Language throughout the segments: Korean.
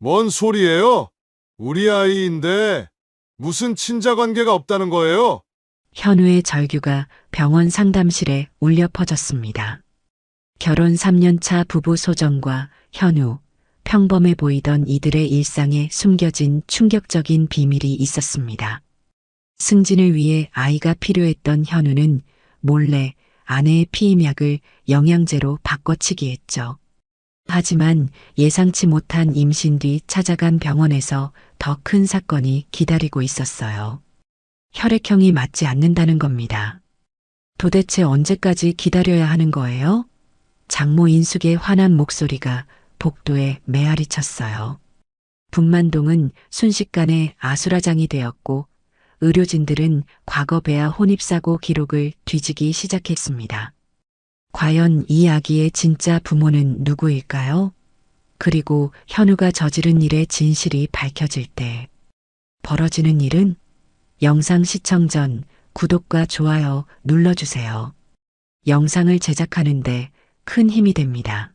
뭔 소리예요? 우리 아이인데 무슨 친자 관계가 없다는 거예요? 현우의 절규가 병원 상담실에 울려 퍼졌습니다. 결혼 3년차 부부 소정과 현우, 평범해 보이던 이들의 일상에 숨겨진 충격적인 비밀이 있었습니다. 승진을 위해 아이가 필요했던 현우는 몰래 아내의 피임약을 영양제로 바꿔치기 했죠. 하지만 예상치 못한 임신 뒤 찾아간 병원에서 더 큰 사건이 기다리고 있었어요. 혈액형이 맞지 않는다는 겁니다. 도대체 언제까지 기다려야 하는 거예요? 장모 인숙의 화난 목소리가 복도에 메아리 쳤어요. 분만동은 순식간에 아수라장이 되었고 의료진들은 과거 배아 혼입사고 기록을 뒤지기 시작했습니다. 과연 이 아기의 진짜 부모는 누구일까요? 그리고 현우가 저지른 일의 진실이 밝혀질 때 벌어지는 일은? 영상 시청 전 구독과 좋아요 눌러주세요. 영상을 제작하는데 큰 힘이 됩니다.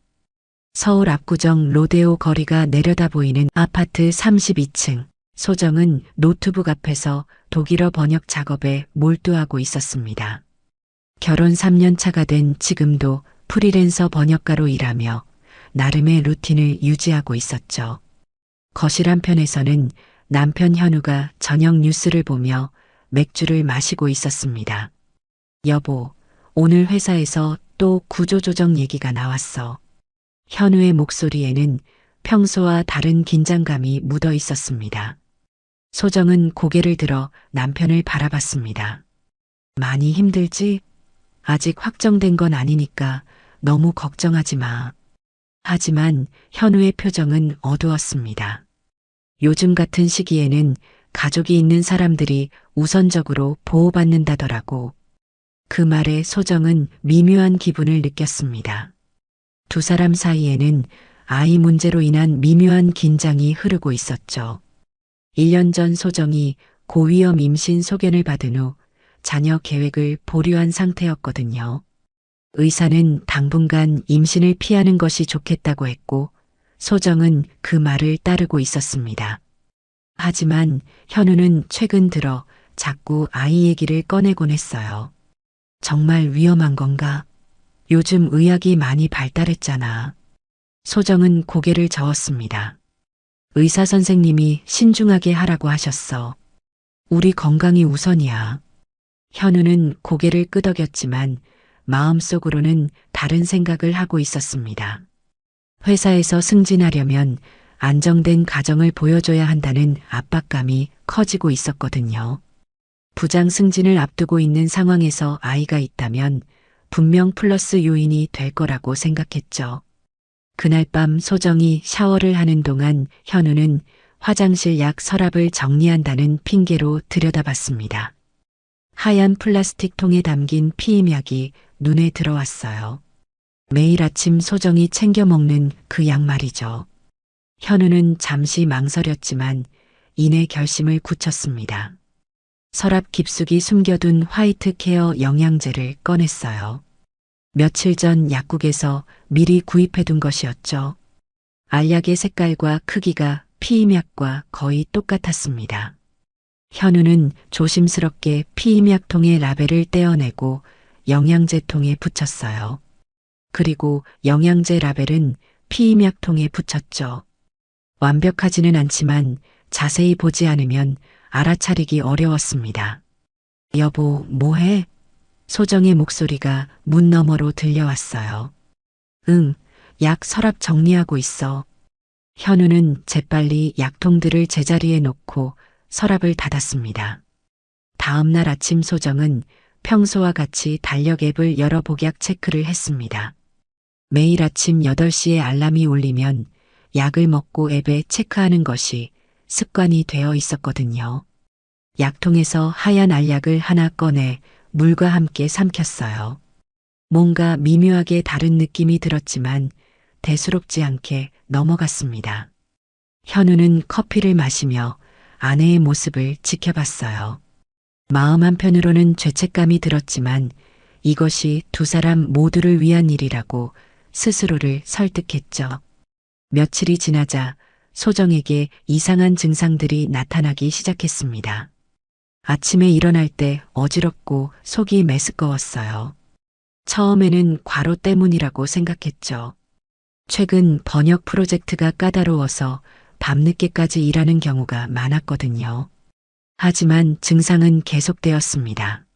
서울 압구정 로데오 거리가 내려다 보이는 아파트 32층. 소정은 노트북 앞에서 독일어 번역 작업에 몰두하고 있었습니다. 결혼 3년 차가 된 지금도 프리랜서 번역가로 일하며 나름의 루틴을 유지하고 있었죠. 거실 한편에서는 남편 현우가 저녁 뉴스를 보며 맥주를 마시고 있었습니다. 여보, 오늘 회사에서 또 구조조정 얘기가 나왔어. 현우의 목소리에는 평소와 다른 긴장감이 묻어 있었습니다. 소정은 고개를 들어 남편을 바라봤습니다. 많이 힘들지? 아직 확정된 건 아니니까 너무 걱정하지 마. 하지만 현우의 표정은 어두웠습니다. 요즘 같은 시기에는 가족이 있는 사람들이 우선적으로 보호받는다더라고. 그 말에 소정은 미묘한 기분을 느꼈습니다. 두 사람 사이에는 아이 문제로 인한 미묘한 긴장이 흐르고 있었죠. 1년 전 소정이 고위험 임신 소견을 받은 후 자녀 계획을 보류한 상태였거든요. 의사는 당분간 임신을 피하는 것이 좋겠다고 했고 소정은 그 말을 따르고 있었습니다. 하지만 현우는 최근 들어 자꾸 아이 얘기를 꺼내곤 했어요. 정말 위험한 건가? 요즘 의학이 많이 발달했잖아. 소정은 고개를 저었습니다. 의사 선생님이 신중하게 하라고 하셨어. 우리 건강이 우선이야. 현우는 고개를 끄덕였지만 마음속으로는 다른 생각을 하고 있었습니다. 회사에서 승진하려면 안정된 가정을 보여줘야 한다는 압박감이 커지고 있었거든요. 부장 승진을 앞두고 있는 상황에서 아이가 있다면 분명 플러스 요인이 될 거라고 생각했죠. 그날 밤 소정이 샤워를 하는 동안 현우는 화장실 약 서랍을 정리한다는 핑계로 들여다봤습니다. 하얀 플라스틱 통에 담긴 피임약이 눈에 들어왔어요. 매일 아침 소정이 챙겨 먹는 그 약 말이죠. 현우는 잠시 망설였지만 이내 결심을 굳혔습니다. 서랍 깊숙이 숨겨둔 화이트 케어 영양제를 꺼냈어요. 며칠 전 약국에서 미리 구입해둔 것이었죠. 알약의 색깔과 크기가 피임약과 거의 똑같았습니다. 현우는 조심스럽게 피임약통의 라벨을 떼어내고 영양제통에 붙였어요. 그리고 영양제 라벨은 피임약통에 붙였죠. 완벽하지는 않지만 자세히 보지 않으면 알아차리기 어려웠습니다. 여보, 뭐해? 소정의 목소리가 문 너머로 들려왔어요. 응, 약 서랍 정리하고 있어. 현우는 재빨리 약통들을 제자리에 놓고 서랍을 닫았습니다. 다음 날 아침 소정은 평소와 같이 달력 앱을 열어 복약 체크를 했습니다. 매일 아침 8시에 알람이 울리면 약을 먹고 앱에 체크하는 것이 습관이 되어 있었거든요. 약통에서 하얀 알약을 하나 꺼내 물과 함께 삼켰어요. 뭔가 미묘하게 다른 느낌이 들었지만 대수롭지 않게 넘어갔습니다. 현우는 커피를 마시며 아내의 모습을 지켜봤어요. 마음 한편으로는 죄책감이 들었지만 이것이 두 사람 모두를 위한 일이라고 스스로를 설득했죠. 며칠이 지나자 소정에게 이상한 증상들이 나타나기 시작했습니다. 아침에 일어날 때 어지럽고 속이 메스꺼웠어요. 처음에는 과로 때문이라고 생각했죠. 최근 번역 프로젝트가 까다로워서 밤늦게까지 일하는 경우가 많았거든요. 하지만 증상은 계속되었습니다.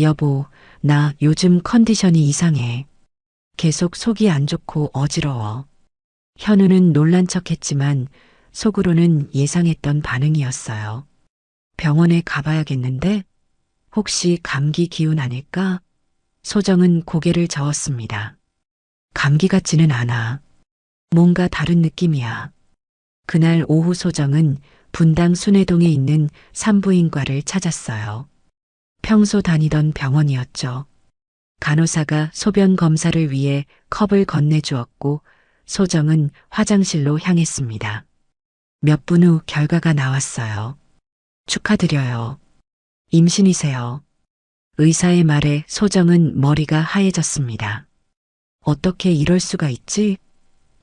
여보, 나 요즘 컨디션이 이상해. 계속 속이 안 좋고 어지러워. 현우는 놀란 척 했지만 속으로는 예상했던 반응이었어요. 병원에 가봐야겠는데? 혹시 감기 기운 아닐까? 소정은 고개를 저었습니다. 감기 같지는 않아. 뭔가 다른 느낌이야. 그날 오후 소정은 분당 순회동에 있는 산부인과를 찾았어요. 평소 다니던 병원이었죠. 간호사가 소변 검사를 위해 컵을 건네주었고 소정은 화장실로 향했습니다. 몇 분 후 결과가 나왔어요. 축하드려요. 임신이세요. 의사의 말에 소정은 머리가 하얘졌습니다. 어떻게 이럴 수가 있지?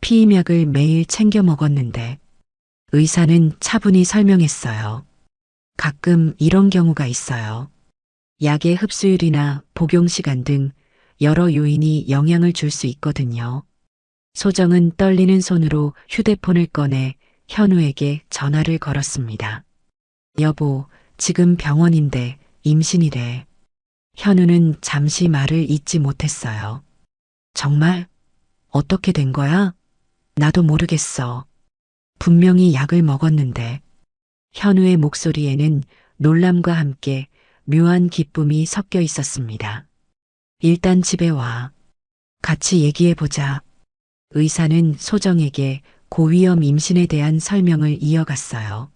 피임약을 매일 챙겨 먹었는데. 의사는 차분히 설명했어요. 가끔 이런 경우가 있어요. 약의 흡수율이나 복용 시간 등 여러 요인이 영향을 줄 수 있거든요. 소정은 떨리는 손으로 휴대폰을 꺼내 현우에게 전화를 걸었습니다. 여보, 지금 병원인데 임신이래. 현우는 잠시 말을 잇지 못했어요. 정말? 어떻게 된 거야? 나도 모르겠어. 분명히 약을 먹었는데. 현우의 목소리에는 놀람과 함께 묘한 기쁨이 섞여 있었습니다. 일단 집에 와. 같이 얘기해보자. 의사는 소정에게 고위험 임신에 대한 설명을 이어갔어요.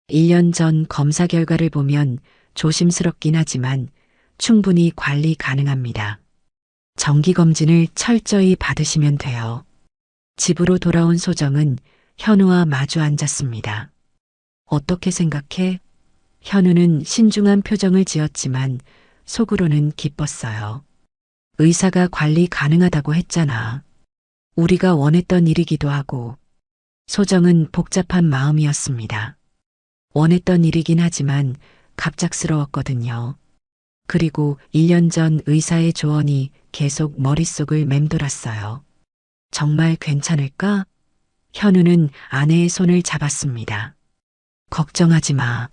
1년 전 검사 결과를 보면 조심스럽긴 하지만 충분히 관리 가능합니다. 정기검진을 철저히 받으시면 돼요. 집으로 돌아온 소정은 현우와 마주 앉았습니다. 어떻게 생각해? 현우는 신중한 표정을 지었지만 속으로는 기뻤어요. 의사가 관리 가능하다고 했잖아. 우리가 원했던 일이기도 하고. 소정은 복잡한 마음이었습니다. 원했던 일이긴 하지만 갑작스러웠거든요. 그리고 1년 전 의사의 조언이 계속 머릿속을 맴돌았어요. 정말 괜찮을까? 현우는 아내의 손을 잡았습니다. 걱정하지 마.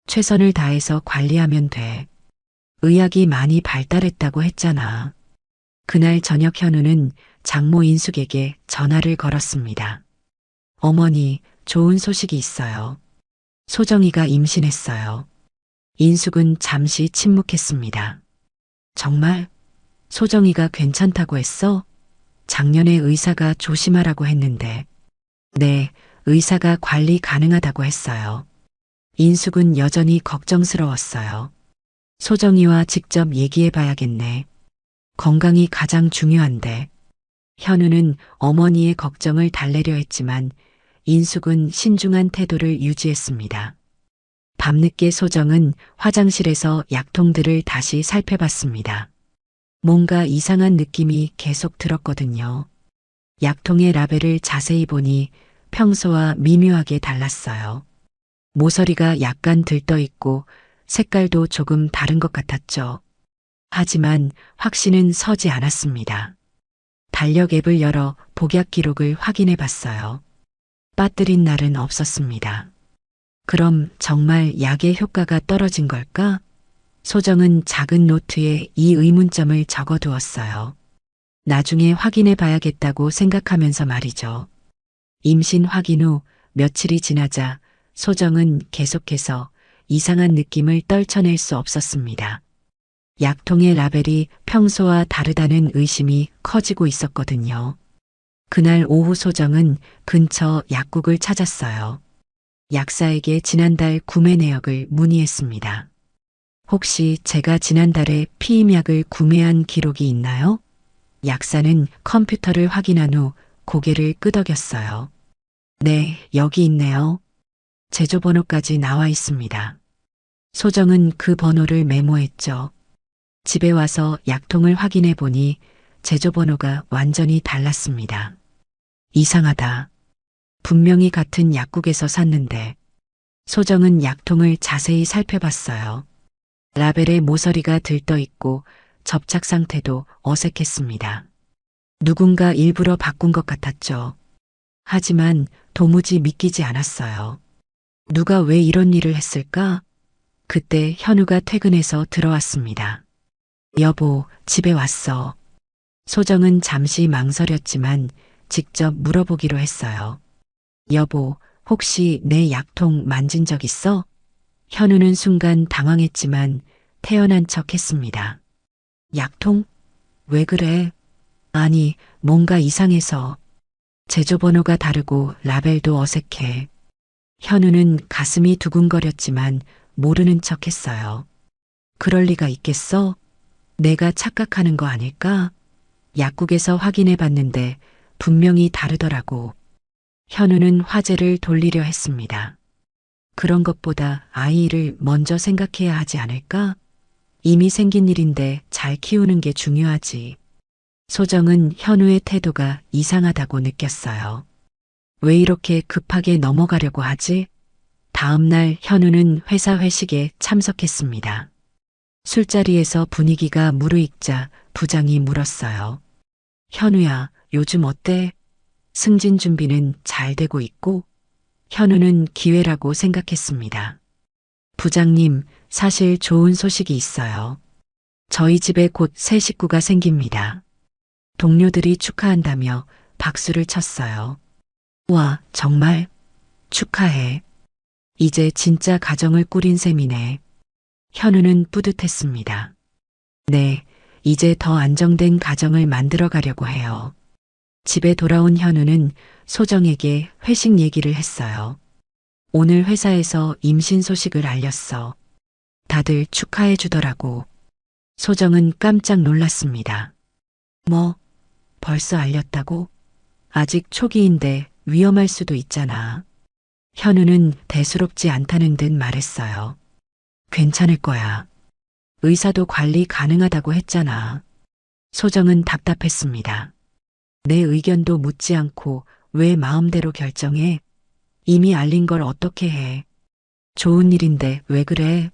최선을 다해서 관리하면 돼. 의학이 많이 발달했다고 했잖아. 그날 저녁 현우는 장모 인숙에게 전화를 걸었습니다. 어머니, 좋은 소식이 있어요. 소정이가 임신했어요. 인숙은 잠시 침묵했습니다. 정말? 소정이가 괜찮다고 했어? 작년에 의사가 조심하라고 했는데. 네, 의사가 관리 가능하다고 했어요. 인숙은 여전히 걱정스러웠어요. 소정이와 직접 얘기해 봐야겠네. 건강이 가장 중요한데. 현우는 어머니의 걱정을 달래려 했지만 인숙은 신중한 태도를 유지했습니다. 밤늦게 소정은 화장실에서 약통들을 다시 살펴봤습니다. 뭔가 이상한 느낌이 계속 들었거든요. 약통의 라벨을 자세히 보니 평소와 미묘하게 달랐어요. 모서리가 약간 들떠 있고 색깔도 조금 다른 것 같았죠. 하지만 확신은 서지 않았습니다. 달력 앱을 열어 복약 기록을 확인해 봤어요. 빠뜨린 날은 없었습니다. 그럼 정말 약의 효과가 떨어진 걸까? 소정은 작은 노트에 이 의문점을 적어두었어요. 나중에 확인해 봐야겠다고 생각하면서 말이죠. 임신 확인 후 며칠이 지나자 소정은 계속해서 이상한 느낌을 떨쳐낼 수 없었습니다. 약통의 라벨이 평소와 다르다는 의심이 커지고 있었거든요. 그날 오후 소정은 근처 약국을 찾았어요. 약사에게 지난달 구매 내역을 문의했습니다. 혹시 제가 지난달에 피임약을 구매한 기록이 있나요? 약사는 컴퓨터를 확인한 후 고개를 끄덕였어요. 네, 여기 있네요. 제조번호까지 나와 있습니다. 소정은 그 번호를 메모했죠. 집에 와서 약통을 확인해 보니 제조번호가 완전히 달랐습니다. 이상하다. 분명히 같은 약국에서 샀는데 소정은 약통을 자세히 살펴봤어요. 라벨에 모서리가 들떠 있고 접착 상태도 어색했습니다. 누군가 일부러 바꾼 것 같았죠. 하지만 도무지 믿기지 않았어요. 누가 왜 이런 일을 했을까? 그때 현우가 퇴근해서 들어왔습니다. 여보, 집에 왔어. 소정은 잠시 망설였지만 직접 물어보기로 했어요. 여보, 혹시 내 약통 만진 적 있어? 현우는 순간 당황했지만 태연한 척 했습니다. 약통? 왜 그래? 아니, 뭔가 이상해서. 제조번호가 다르고 라벨도 어색해. 현우는 가슴이 두근거렸지만 모르는 척 했어요. 그럴 리가 있겠어? 내가 착각하는 거 아닐까? 약국에서 확인해 봤는데 분명히 다르더라고. 현우는 화제를 돌리려 했습니다. 그런 것보다 아이를 먼저 생각해야 하지 않을까? 이미 생긴 일인데 잘 키우는 게 중요하지. 소정은 현우의 태도가 이상하다고 느꼈어요. 왜 이렇게 급하게 넘어가려고 하지? 다음 날 현우는 회사 회식에 참석했습니다. 술자리에서 분위기가 무르익자 부장이 물었어요. 현우야, 요즘 어때? 승진 준비는 잘 되고 있고? 현우는 기회라고 생각했습니다. 부장님, 사실 좋은 소식이 있어요. 저희 집에 곧 새 식구가 생깁니다. 동료들이 축하한다며 박수를 쳤어요. 와, 정말? 축하해. 이제 진짜 가정을 꾸린 셈이네. 현우는 뿌듯했습니다. 네, 이제 더 안정된 가정을 만들어 가려고 해요. 집에 돌아온 현우는 소정에게 회식 얘기를 했어요. 오늘 회사에서 임신 소식을 알렸어. 다들 축하해 주더라고. 소정은 깜짝 놀랐습니다. 뭐, 벌써 알렸다고? 아직 초기인데 위험할 수도 있잖아. 현우는 대수롭지 않다는 듯 말했어요. 괜찮을 거야. 의사도 관리 가능하다고 했잖아. 소정은 답답했습니다. 내 의견도 묻지 않고 왜 마음대로 결정해? 이미 알린 걸 어떻게 해? 좋은 일인데 왜 그래?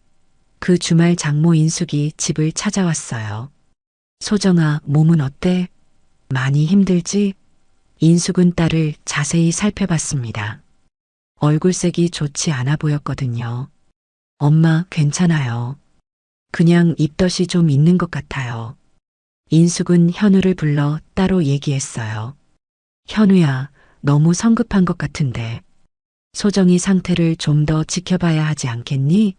그 주말 장모 인숙이 집을 찾아왔어요. 소정아, 몸은 어때? 많이 힘들지? 인숙은 딸을 자세히 살펴봤습니다. 얼굴색이 좋지 않아 보였거든요. 엄마, 괜찮아요. 그냥 입덧이 좀 있는 것 같아요. 인숙은 현우를 불러 따로 얘기했어요. 현우야, 너무 성급한 것 같은데. 소정이 상태를 좀 더 지켜봐야 하지 않겠니?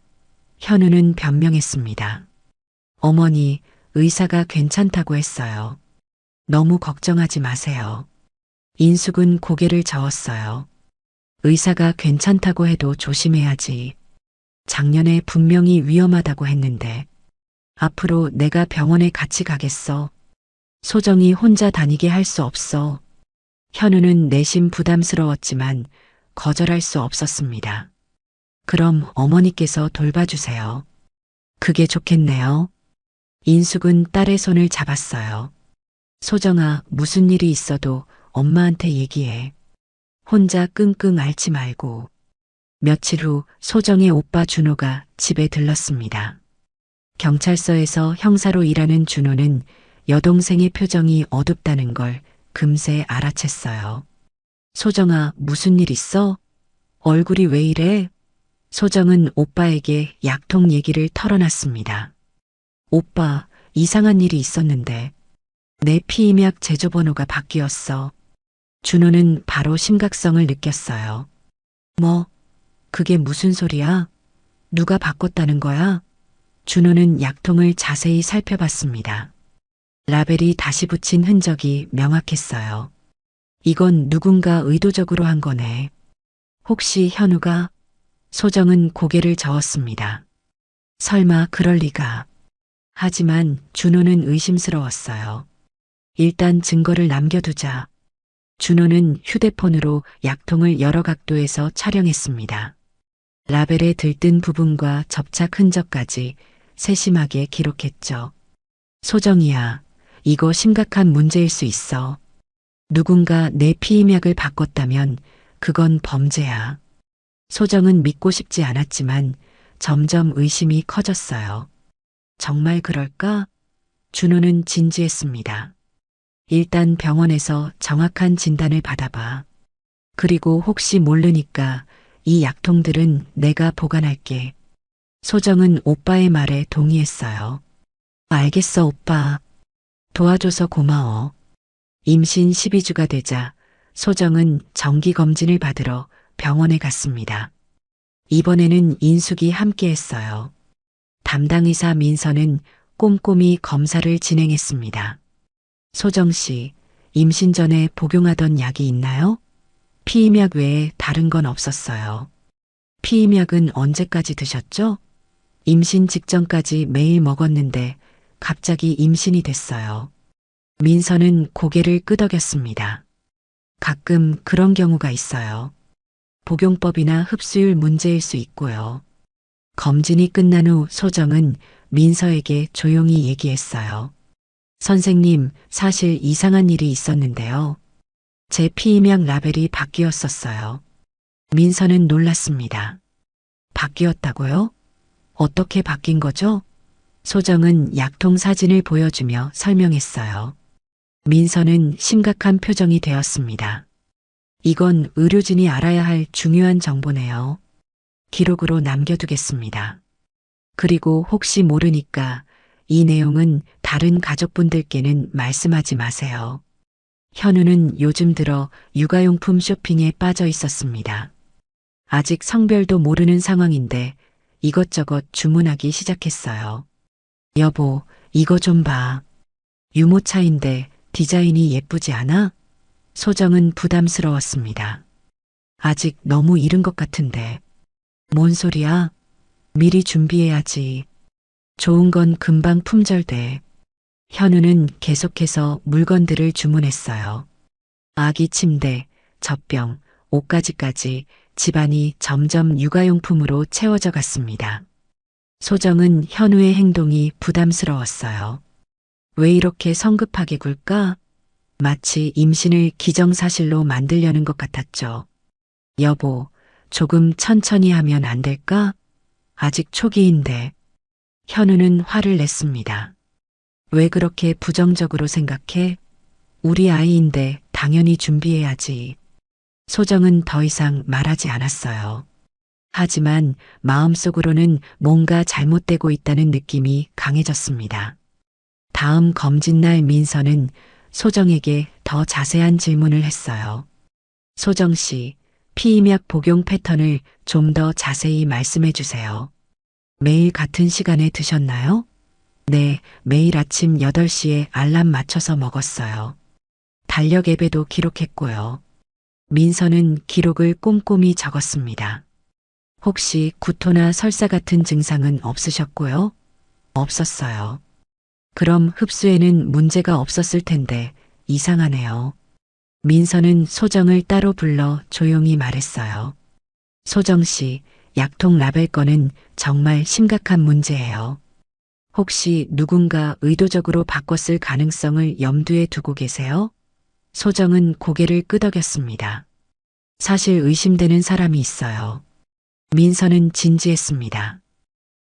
현우는 변명했습니다. 어머니, 의사가 괜찮다고 했어요. 너무 걱정하지 마세요. 인숙은 고개를 저었어요. 의사가 괜찮다고 해도 조심해야지. 작년에 분명히 위험하다고 했는데. 앞으로 내가 병원에 같이 가겠어. 소정이 혼자 다니게 할 수 없어. 현우는 내심 부담스러웠지만 거절할 수 없었습니다. 그럼 어머니께서 돌봐주세요. 그게 좋겠네요. 인숙은 딸의 손을 잡았어요. 소정아, 무슨 일이 있어도 엄마한테 얘기해. 혼자 끙끙 앓지 말고. 며칠 후 소정의 오빠 준호가 집에 들렀습니다. 경찰서에서 형사로 일하는 준호는 여동생의 표정이 어둡다는 걸 금세 알아챘어요. 소정아, 무슨 일 있어? 얼굴이 왜 이래? 소정은 오빠에게 약통 얘기를 털어놨습니다. 오빠, 이상한 일이 있었는데 내 피임약 제조번호가 바뀌었어. 준호는 바로 심각성을 느꼈어요. 뭐, 그게 무슨 소리야? 누가 바꿨다는 거야? 준호는 약통을 자세히 살펴봤습니다. 라벨이 다시 붙인 흔적이 명확했어요. 이건 누군가 의도적으로 한 거네. 혹시 현우가? 소정은 고개를 저었습니다. 설마 그럴 리가. 하지만 준호는 의심스러웠어요. 일단 증거를 남겨두자. 준호는 휴대폰으로 약통을 여러 각도에서 촬영했습니다. 라벨에 들뜬 부분과 접착 흔적까지 세심하게 기록했죠. 소정이야, 이거 심각한 문제일 수 있어. 누군가 내 피임약을 바꿨다면 그건 범죄야. 소정은 믿고 싶지 않았지만 점점 의심이 커졌어요. 정말 그럴까? 준호는 진지했습니다. 일단 병원에서 정확한 진단을 받아봐. 그리고 혹시 모르니까 이 약통들은 내가 보관할게. 소정은 오빠의 말에 동의했어요. 알겠어, 오빠. 도와줘서 고마워. 임신 12주가 되자 소정은 정기검진을 받으러 병원에 갔습니다. 이번에는 인숙이 함께 했어요. 담당 의사 민서는 꼼꼼히 검사를 진행했습니다. 소정 씨, 임신 전에 복용하던 약이 있나요? 피임약 외에 다른 건 없었어요. 피임약은 언제까지 드셨죠? 임신 직전까지 매일 먹었는데 갑자기 임신이 됐어요. 민서는 고개를 끄덕였습니다. 가끔 그런 경우가 있어요. 복용법이나 흡수율 문제일 수 있고요. 검진이 끝난 후 소정은 민서에게 조용히 얘기했어요. 선생님, 사실 이상한 일이 있었는데요. 제 피임약 라벨이 바뀌었었어요. 민서는 놀랐습니다. 바뀌었다고요? 어떻게 바뀐 거죠? 소정은 약통 사진을 보여주며 설명했어요. 민서는 심각한 표정이 되었습니다. 이건 의료진이 알아야 할 중요한 정보네요. 기록으로 남겨두겠습니다. 그리고 혹시 모르니까 이 내용은 다른 가족분들께는 말씀하지 마세요. 현우는 요즘 들어 육아용품 쇼핑에 빠져 있었습니다. 아직 성별도 모르는 상황인데 이것저것 주문하기 시작했어요. 여보, 이거 좀 봐. 유모차인데 디자인이 예쁘지 않아? 소정은 부담스러웠습니다. 아직 너무 이른 것 같은데. 뭔 소리야? 미리 준비해야지. 좋은 건 금방 품절돼. 현우는 계속해서 물건들을 주문했어요. 아기 침대, 젖병, 옷가지까지 집안이 점점 육아용품으로 채워져 갔습니다. 소정은 현우의 행동이 부담스러웠어요. 왜 이렇게 성급하게 굴까? 마치 임신을 기정사실로 만들려는 것 같았죠. 여보, 조금 천천히 하면 안 될까? 아직 초기인데. 현우는 화를 냈습니다. 왜 그렇게 부정적으로 생각해? 우리 아이인데 당연히 준비해야지. 소정은 더 이상 말하지 않았어요. 하지만 마음속으로는 뭔가 잘못되고 있다는 느낌이 강해졌습니다. 다음 검진날 민서는 소정에게 더 자세한 질문을 했어요. 소정 씨, 피임약 복용 패턴을 좀 더 자세히 말씀해 주세요. 매일 같은 시간에 드셨나요? 네, 매일 아침 8시에 알람 맞춰서 먹었어요. 달력 앱에도 기록했고요. 민서는 기록을 꼼꼼히 적었습니다. 혹시 구토나 설사 같은 증상은 없으셨고요? 없었어요. 그럼 흡수에는 문제가 없었을 텐데 이상하네요. 민서는 소정을 따로 불러 조용히 말했어요. 소정 씨, 약통 라벨 건은 정말 심각한 문제예요. 혹시 누군가 의도적으로 바꿨을 가능성을 염두에 두고 계세요? 소정은 고개를 끄덕였습니다. 사실 의심되는 사람이 있어요. 민서는 진지했습니다.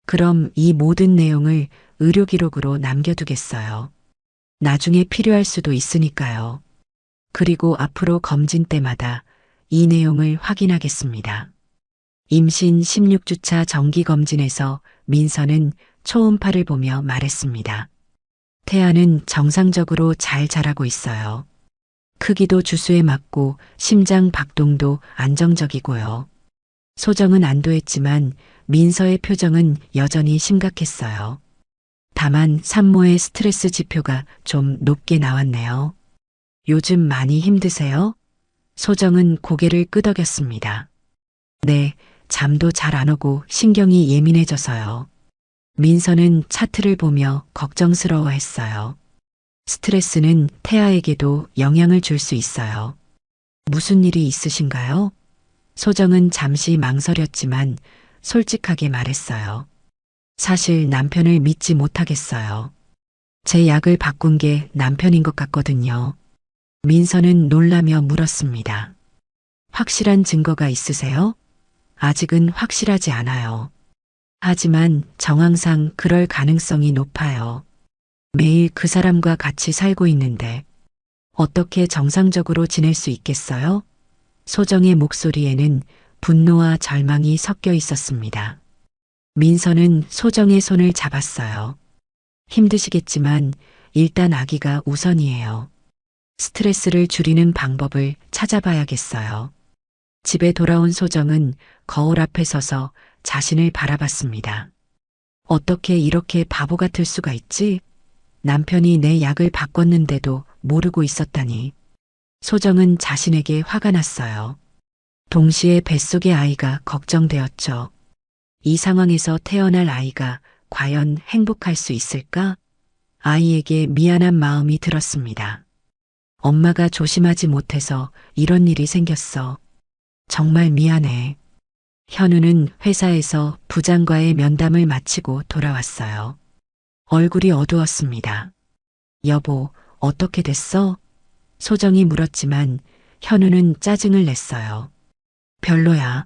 그럼 이 모든 내용을 의료 기록으로 남겨두겠어요. 나중에 필요할 수도 있으니까요. 그리고 앞으로 검진 때마다 이 내용을 확인하겠습니다. 임신 16주차 정기검진에서 민서는 초음파를 보며 말했습니다. 태아는 정상적으로 잘 자라고 있어요. 크기도 주수에 맞고 심장 박동도 안정적이고요. 소정은 안도했지만 민서의 표정은 여전히 심각했어요. 다만 산모의 스트레스 지표가 좀 높게 나왔네요. 요즘 많이 힘드세요? 소정은 고개를 끄덕였습니다. 네, 잠도 잘 안 오고 신경이 예민해져서요. 민서는 차트를 보며 걱정스러워했어요. 스트레스는 태아에게도 영향을 줄 수 있어요. 무슨 일이 있으신가요? 소정은 잠시 망설였지만 솔직하게 말했어요. 사실 남편을 믿지 못하겠어요. 제 약을 바꾼 게 남편인 것 같거든요. 민서는 놀라며 물었습니다. 확실한 증거가 있으세요? 아직은 확실하지 않아요. 하지만 정황상 그럴 가능성이 높아요. 매일 그 사람과 같이 살고 있는데 어떻게 정상적으로 지낼 수 있겠어요? 소정의 목소리에는 분노와 절망이 섞여 있었습니다. 민서는 소정의 손을 잡았어요. 힘드시겠지만 일단 아기가 우선이에요. 스트레스를 줄이는 방법을 찾아봐야겠어요. 집에 돌아온 소정은 거울 앞에 서서 자신을 바라봤습니다. 어떻게 이렇게 바보 같을 수가 있지? 남편이 내 약을 바꿨는데도 모르고 있었다니. 소정은 자신에게 화가 났어요. 동시에 뱃속의 아이가 걱정되었죠. 이 상황에서 태어날 아이가 과연 행복할 수 있을까? 아이에게 미안한 마음이 들었습니다. 엄마가 조심하지 못해서 이런 일이 생겼어. 정말 미안해. 현우는 회사에서 부장과의 면담을 마치고 돌아왔어요. 얼굴이 어두웠습니다. 여보, 어떻게 됐어? 소정이 물었지만 현우는 짜증을 냈어요. 별로야.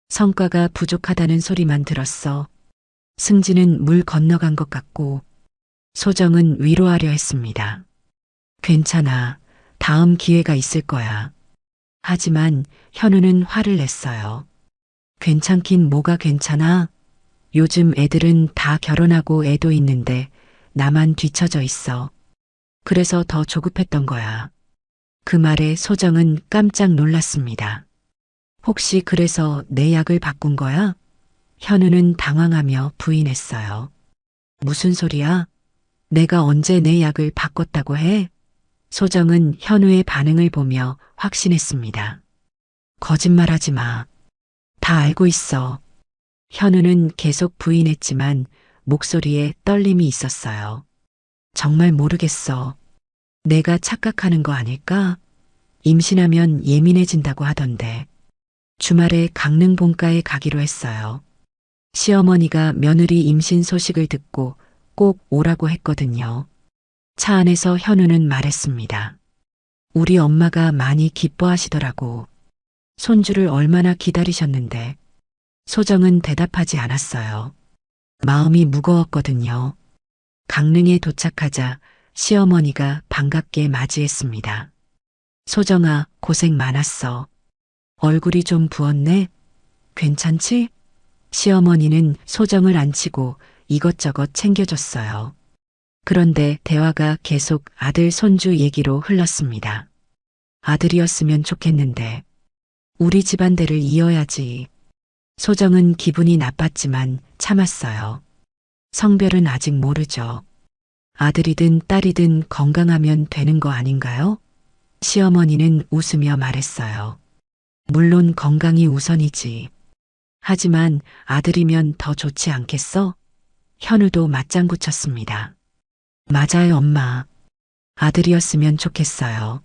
성과가 부족하다는 소리만 들었어. 승진은 물 건너간 것 같고. 소정은 위로하려 했습니다. 괜찮아. 다음 기회가 있을 거야. 하지만 현우는 화를 냈어요. 괜찮긴 뭐가 괜찮아? 요즘 애들은 다 결혼하고 애도 있는데 나만 뒤처져 있어. 그래서 더 조급했던 거야. 그 말에 소정은 깜짝 놀랐습니다. 혹시 그래서 내 약을 바꾼 거야? 현우는 당황하며 부인했어요. 무슨 소리야? 내가 언제 내 약을 바꿨다고 해? 소정은 현우의 반응을 보며 확신했습니다. 거짓말하지 마. 다 알고 있어. 현우는 계속 부인했지만 목소리에 떨림이 있었어요. 정말 모르겠어. 내가 착각하는 거 아닐까? 임신하면 예민해진다고 하던데. 주말에 강릉 본가에 가기로 했어요. 시어머니가 며느리 임신 소식을 듣고 꼭 오라고 했거든요. 차 안에서 현우는 말했습니다. 우리 엄마가 많이 기뻐하시더라고. 손주를 얼마나 기다리셨는데. 소정은 대답하지 않았어요. 마음이 무거웠거든요. 강릉에 도착하자 시어머니가 반갑게 맞이했습니다. 소정아, 고생 많았어. 얼굴이 좀 부었네? 괜찮지? 시어머니는 소정을 안치고 이것저것 챙겨줬어요. 그런데 대화가 계속 아들 손주 얘기로 흘렀습니다. 아들이었으면 좋겠는데 우리 집안대를 이어야지. 소정은 기분이 나빴지만 참았어요. 성별은 아직 모르죠. 아들이든 딸이든 건강하면 되는 거 아닌가요? 시어머니는 웃으며 말했어요. 물론 건강이 우선이지. 하지만 아들이면 더 좋지 않겠어? 현우도 맞장구 쳤습니다. 맞아요, 엄마. 아들이었으면 좋겠어요.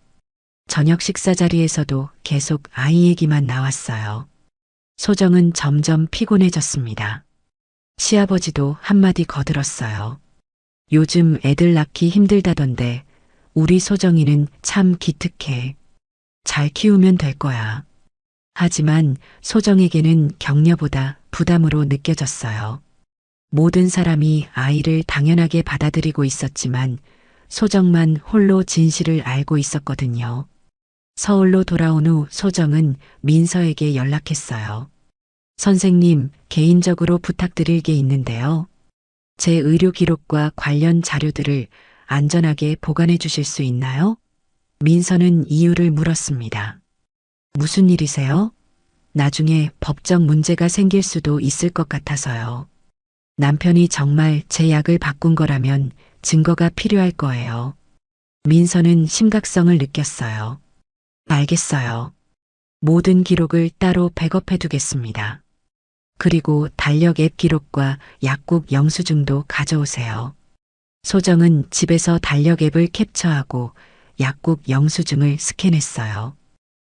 저녁 식사 자리에서도 계속 아이 얘기만 나왔어요. 소정은 점점 피곤해졌습니다. 시아버지도 한마디 거들었어요. 요즘 애들 낳기 힘들다던데 우리 소정이는 참 기특해. 잘 키우면 될 거야. 하지만 소정에게는 격려보다 부담으로 느껴졌어요. 모든 사람이 아이를 당연하게 받아들이고 있었지만 소정만 홀로 진실을 알고 있었거든요. 서울로 돌아온 후 소정은 민서에게 연락했어요. 선생님, 개인적으로 부탁드릴 게 있는데요. 제 의료 기록과 관련 자료들을 안전하게 보관해 주실 수 있나요? 민서는 이유를 물었습니다. 무슨 일이세요? 나중에 법적 문제가 생길 수도 있을 것 같아서요. 남편이 정말 제 약을 바꾼 거라면 증거가 필요할 거예요. 민서는 심각성을 느꼈어요. 알겠어요. 모든 기록을 따로 백업해 두겠습니다. 그리고 달력 앱 기록과 약국 영수증도 가져오세요. 소정은 집에서 달력 앱을 캡처하고 약국 영수증을 스캔했어요.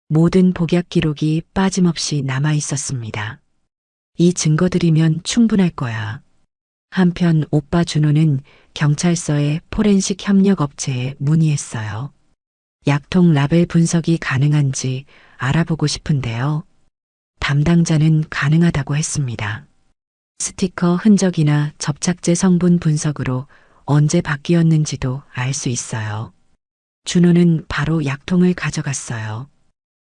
모든 복약 기록이 빠짐없이 남아 있었습니다. 이 증거들이면 충분할 거야. 한편 오빠 준호는 경찰서의 포렌식 협력 업체에 문의했어요. 약통 라벨 분석이 가능한지 알아보고 싶은데요. 담당자는 가능하다고 했습니다. 스티커 흔적이나 접착제 성분 분석으로 언제 바뀌었는지도 알 수 있어요. 준호는 바로 약통을 가져갔어요.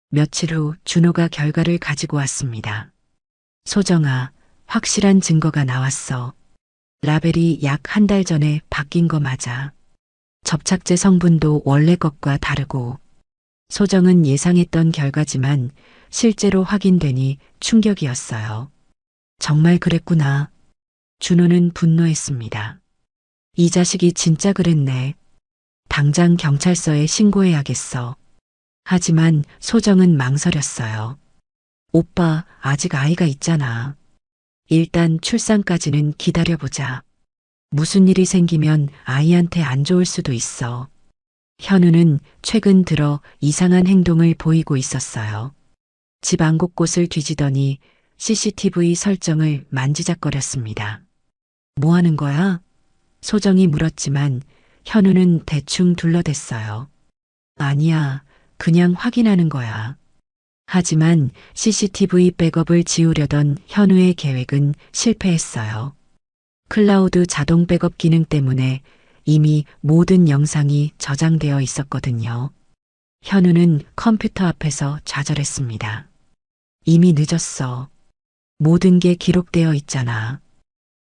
며칠 후 준호가 결과를 가지고 왔습니다. 소정아, 확실한 증거가 나왔어. 라벨이 약 한 달 전에 바뀐 거 맞아. 접착제 성분도 원래 것과 다르고. 소정은 예상했던 결과지만 실제로 확인되니 충격이었어요. 정말 그랬구나. 준호는 분노했습니다. 이 자식이 진짜 그랬네. 당장 경찰서에 신고해야겠어. 하지만 소정은 망설였어요. 오빠, 아직 아이가 있잖아. 일단 출산까지는 기다려보자. 무슨 일이 생기면 아이한테 안 좋을 수도 있어. 현우는 최근 들어 이상한 행동을 보이고 있었어요. 집 안 곳곳을 뒤지더니 CCTV 설정을 만지작거렸습니다. 뭐 하는 거야? 소정이 물었지만 현우는 대충 둘러댔어요. 아니야, 그냥 확인하는 거야. 하지만 CCTV 백업을 지우려던 현우의 계획은 실패했어요. 클라우드 자동 백업 기능 때문에 이미 모든 영상이 저장되어 있었거든요. 현우는 컴퓨터 앞에서 좌절했습니다. 이미 늦었어. 모든 게 기록되어 있잖아.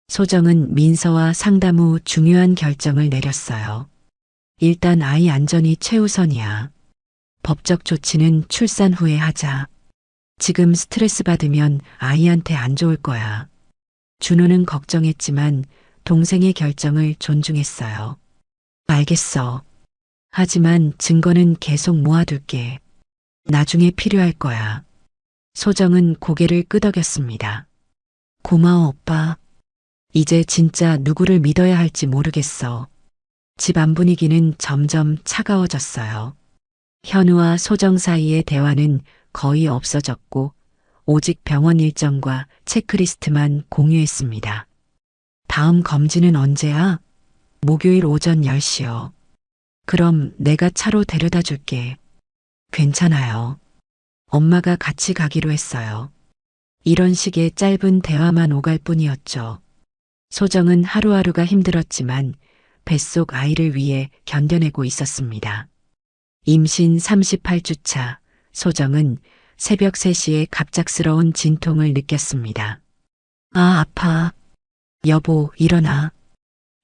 소정은 민서와 상담 후 중요한 결정을 내렸어요. 일단 아이 안전이 최우선이야. 법적 조치는 출산 후에 하자. 지금 스트레스 받으면 아이한테 안 좋을 거야. 준호는 걱정했지만 동생의 결정을 존중했어요. 알겠어. 하지만 증거는 계속 모아둘게. 나중에 필요할 거야. 소정은 고개를 끄덕였습니다. 고마워, 오빠. 이제 진짜 누구를 믿어야 할지 모르겠어. 집 안 분위기는 점점 차가워졌어요. 현우와 소정 사이의 대화는 거의 없어졌고 오직 병원 일정과 체크리스트만 공유했습니다. 다음 검진은 언제야? 목요일 오전 10시요. 그럼 내가 차로 데려다 줄게. 괜찮아요. 엄마가 같이 가기로 했어요. 이런 식의 짧은 대화만 오갈 뿐이었죠. 소정은 하루하루가 힘들었지만 뱃속 아이를 위해 견뎌내고 있었습니다. 임신 38주차 소정은 새벽 3시에 갑작스러운 진통을 느꼈습니다. 아, 아파. 여보, 일어나.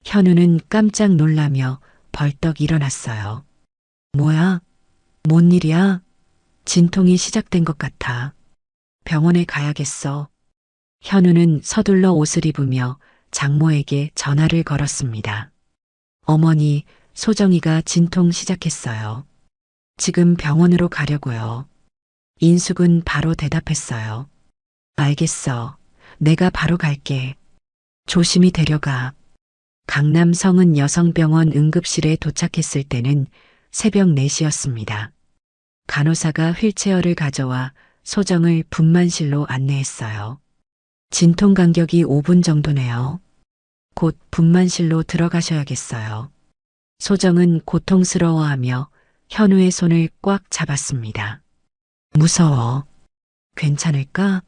현우는 깜짝 놀라며 벌떡 일어났어요. 뭐야? 뭔 일이야? 진통이 시작된 것 같아. 병원에 가야겠어. 현우는 서둘러 옷을 입으며 장모에게 전화를 걸었습니다. 어머니, 소정이가 진통 시작했어요. 지금 병원으로 가려고요. 인숙은 바로 대답했어요. 알겠어. 내가 바로 갈게. 조심히 데려가. 강남 성은 여성병원 응급실에 도착했을 때는 새벽 4시였습니다. 간호사가 휠체어를 가져와 소정을 분만실로 안내했어요. 진통 간격이 5분 정도네요. 곧 분만실로 들어가셔야겠어요. 소정은 고통스러워하며 현우의 손을 꽉 잡았습니다. 무서워. 괜찮을까?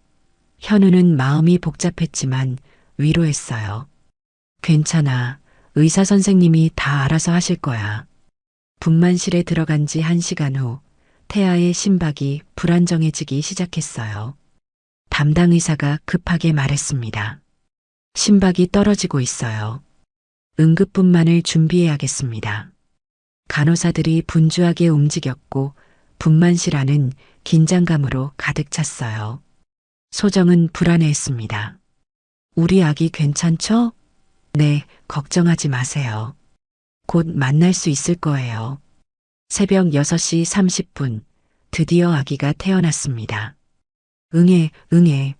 현우는 마음이 복잡했지만 위로했어요. 괜찮아. 의사 선생님이 다 알아서 하실 거야. 분만실에 들어간 지 1시간 후 태아의 심박이 불안정해지기 시작했어요. 담당 의사가 급하게 말했습니다. 심박이 떨어지고 있어요. 응급분만을 준비해야겠습니다. 간호사들이 분주하게 움직였고 분만실 안은 긴장감으로 가득 찼어요. 소정은 불안해했습니다. 우리 아기 괜찮죠? 네, 걱정하지 마세요. 곧 만날 수 있을 거예요. 새벽 6시 30분, 드디어 아기가 태어났습니다. 응애, 응애.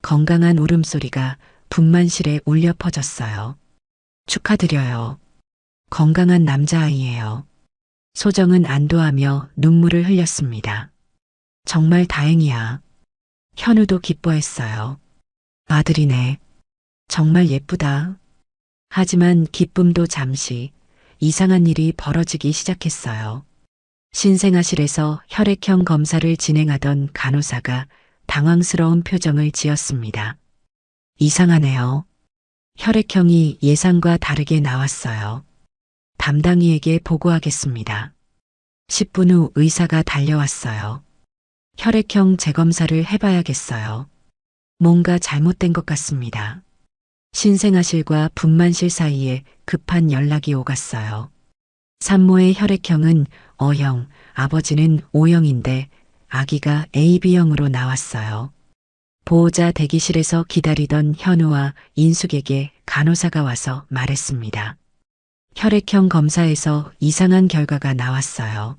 건강한 울음소리가 분만실에 울려 퍼졌어요. 축하드려요. 건강한 남자아이예요. 소정은 안도하며 눈물을 흘렸습니다. 정말 다행이야. 현우도 기뻐했어요. 아들이네. 정말 예쁘다. 하지만 기쁨도 잠시 이상한 일이 벌어지기 시작했어요. 신생아실에서 혈액형 검사를 진행하던 간호사가 당황스러운 표정을 지었습니다. 이상하네요. 혈액형이 예상과 다르게 나왔어요. 담당이에게 보고하겠습니다. 10분 후 의사가 달려왔어요. 혈액형 재검사를 해봐야겠어요. 뭔가 잘못된 것 같습니다. 신생아실과 분만실 사이에 급한 연락이 오갔어요. 산모의 혈액형은 O형, 아버지는 O형인데 아기가 AB형으로 나왔어요. 보호자 대기실에서 기다리던 현우와 인숙에게 간호사가 와서 말했습니다. 혈액형 검사에서 이상한 결과가 나왔어요.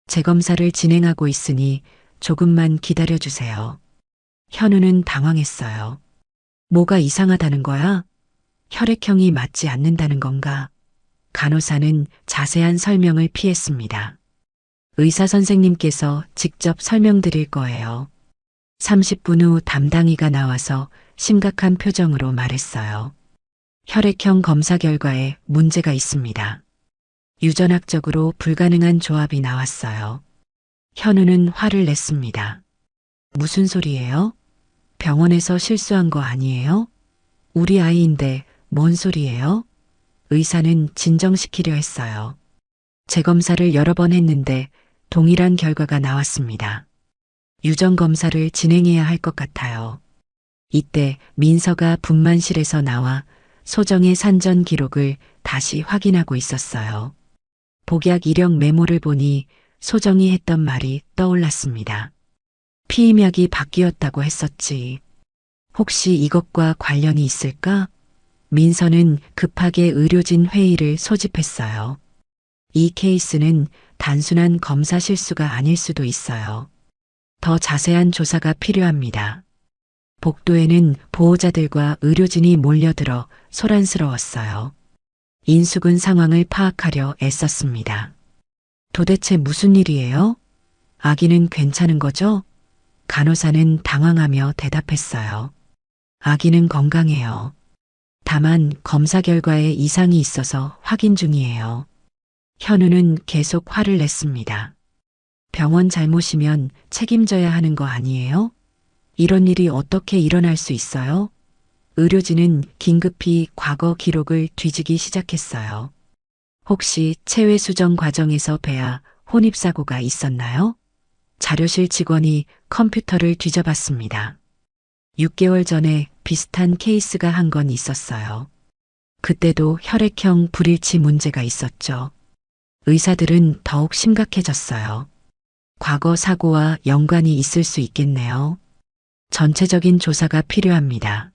재검사를 진행하고 있으니 조금만 기다려주세요. 현우는 당황했어요. 뭐가 이상하다는 거야? 혈액형이 맞지 않는다는 건가? 간호사는 자세한 설명을 피했습니다. 의사 선생님께서 직접 설명드릴 거예요. 30분 후 담당이가 나와서 심각한 표정으로 말했어요. 혈액형 검사 결과에 문제가 있습니다. 유전학적으로 불가능한 조합이 나왔어요. 현우는 화를 냈습니다. 무슨 소리예요? 병원에서 실수한 거 아니에요? 우리 아이인데 뭔 소리예요? 의사는 진정시키려 했어요. 재검사를 여러 번 했는데 동일한 결과가 나왔습니다. 유전 검사를 진행해야 할 것 같아요. 이때 민서가 분만실에서 나와 소정의 산전 기록을 다시 확인하고 있었어요. 복약 이력 메모를 보니 소정이 했던 말이 떠올랐습니다. 피임약이 바뀌었다고 했었지. 혹시 이것과 관련이 있을까? 민서는 급하게 의료진 회의를 소집했어요. 이 케이스는 단순한 검사 실수가 아닐 수도 있어요. 더 자세한 조사가 필요합니다. 복도에는 보호자들과 의료진이 몰려들어 소란스러웠어요. 인숙은 상황을 파악하려 애썼습니다. 도대체 무슨 일이에요? 아기는 괜찮은 거죠? 간호사는 당황하며 대답했어요. 아기는 건강해요. 다만 검사 결과에 이상이 있어서 확인 중이에요. 현우는 계속 화를 냈습니다. 병원 잘못이면 책임져야 하는 거 아니에요? 이런 일이 어떻게 일어날 수 있어요? 의료진은 긴급히 과거 기록을 뒤지기 시작했어요. 혹시 체외 수정 과정에서 배아 혼입사고가 있었나요? 자료실 직원이 컴퓨터를 뒤져봤습니다. 6개월 전에 비슷한 케이스가 한 건 있었어요. 그때도 혈액형 불일치 문제가 있었죠. 의사들은 더욱 심각해졌어요. 과거 사고와 연관이 있을 수 있겠네요. 전체적인 조사가 필요합니다.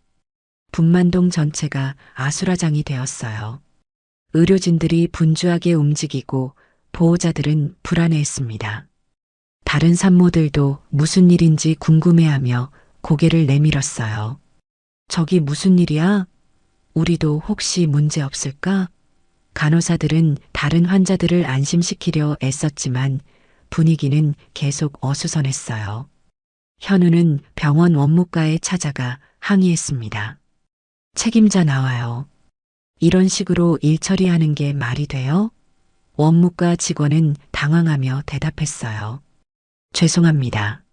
분만동 전체가 아수라장이 되었어요. 의료진들이 분주하게 움직이고 보호자들은 불안해했습니다. 다른 산모들도 무슨 일인지 궁금해하며 고개를 내밀었어요. 저기 무슨 일이야? 우리도 혹시 문제 없을까? 간호사들은 다른 환자들을 안심시키려 애썼지만 분위기는 계속 어수선했어요. 현우는 병원 원무과에 찾아가 항의했습니다. 책임자 나와요. 이런 식으로 일 처리하는 게 말이 돼요? 원무과 직원은 당황하며 대답했어요. 죄송합니다.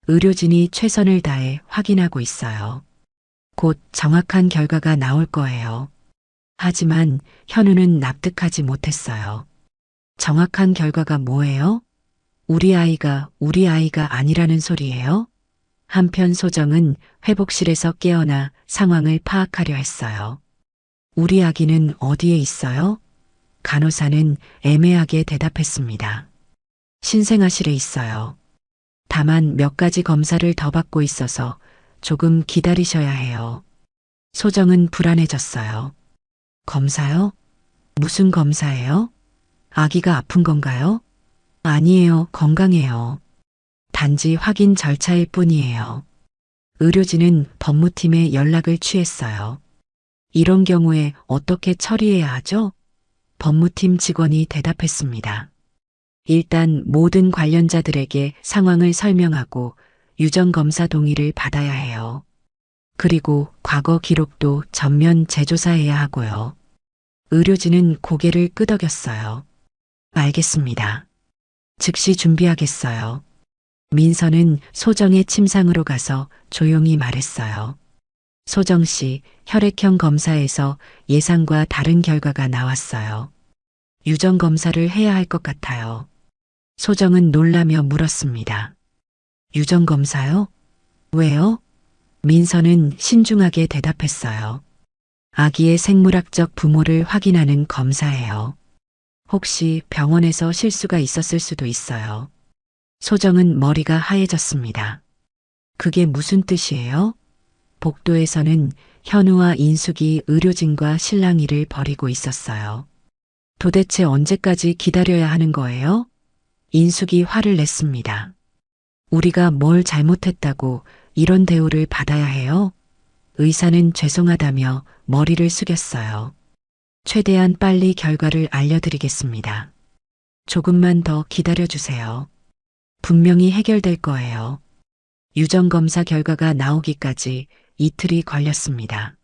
의료진이 최선을 다해 확인하고 있어요. 곧 정확한 결과가 나올 거예요. 하지만 현우는 납득하지 못했어요. 정확한 결과가 뭐예요? 우리 아이가 아니라는 소리예요? 한편 소정은 회복실에서 깨어나 상황을 파악하려 했어요. 우리 아기는 어디에 있어요? 간호사는 애매하게 대답했습니다. 신생아실에 있어요. 다만 몇 가지 검사를 더 받고 있어서 조금 기다리셔야 해요. 소정은 불안해졌어요. 검사요? 무슨 검사예요? 아기가 아픈 건가요? 아니에요. 건강해요. 단지 확인 절차일 뿐이에요. 의료진은 법무팀에 연락을 취했어요. 이런 경우에 어떻게 처리해야 하죠? 법무팀 직원이 대답했습니다. 일단 모든 관련자들에게 상황을 설명하고 유전검사 동의를 받아야 해요. 그리고 과거 기록도 전면 재조사해야 하고요. 의료진은 고개를 끄덕였어요. 알겠습니다. 즉시 준비하겠어요. 민서는 소정의 침상으로 가서 조용히 말했어요. 소정 씨, 혈액형 검사에서 예상과 다른 결과가 나왔어요. 유전 검사를 해야 할 것 같아요. 소정은 놀라며 물었습니다. 유전 검사요? 왜요? 민서는 신중하게 대답했어요. 아기의 생물학적 부모를 확인하는 검사예요. 혹시 병원에서 실수가 있었을 수도 있어요. 소정은 머리가 하얘졌습니다. 그게 무슨 뜻이에요? 복도에서는 현우와 인숙이 의료진과 실랑이를 벌이고 있었어요. 도대체 언제까지 기다려야 하는 거예요? 인숙이 화를 냈습니다. 우리가 뭘 잘못했다고 이런 대우를 받아야 해요? 의사는 죄송하다며 머리를 숙였어요. 최대한 빨리 결과를 알려드리겠습니다. 조금만 더 기다려주세요. 분명히 해결될 거예요. 유전검사 결과가 나오기까지 이틀이 걸렸습니다.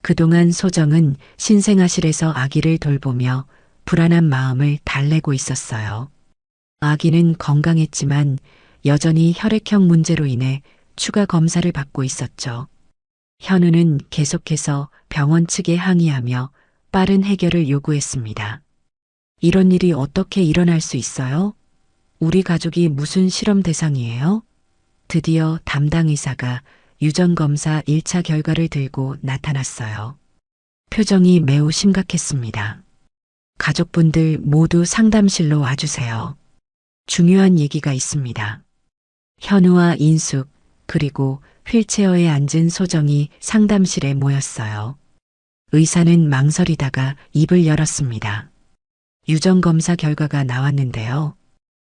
그동안 소정은 신생아실에서 아기를 돌보며 불안한 마음을 달래고 있었어요. 아기는 건강했지만 여전히 혈액형 문제로 인해 추가 검사를 받고 있었죠. 현우는 계속해서 병원 측에 항의하며 빠른 해결을 요구했습니다. 이런 일이 어떻게 일어날 수 있어요? 우리 가족이 무슨 실험 대상이에요? 드디어 담당 의사가 유전검사 1차 결과를 들고 나타났어요. 표정이 매우 심각했습니다. 가족분들 모두 상담실로 와주세요. 중요한 얘기가 있습니다. 현우와 인숙, 그리고 휠체어에 앉은 소정이 상담실에 모였어요. 의사는 망설이다가 입을 열었습니다. 유전검사 결과가 나왔는데요.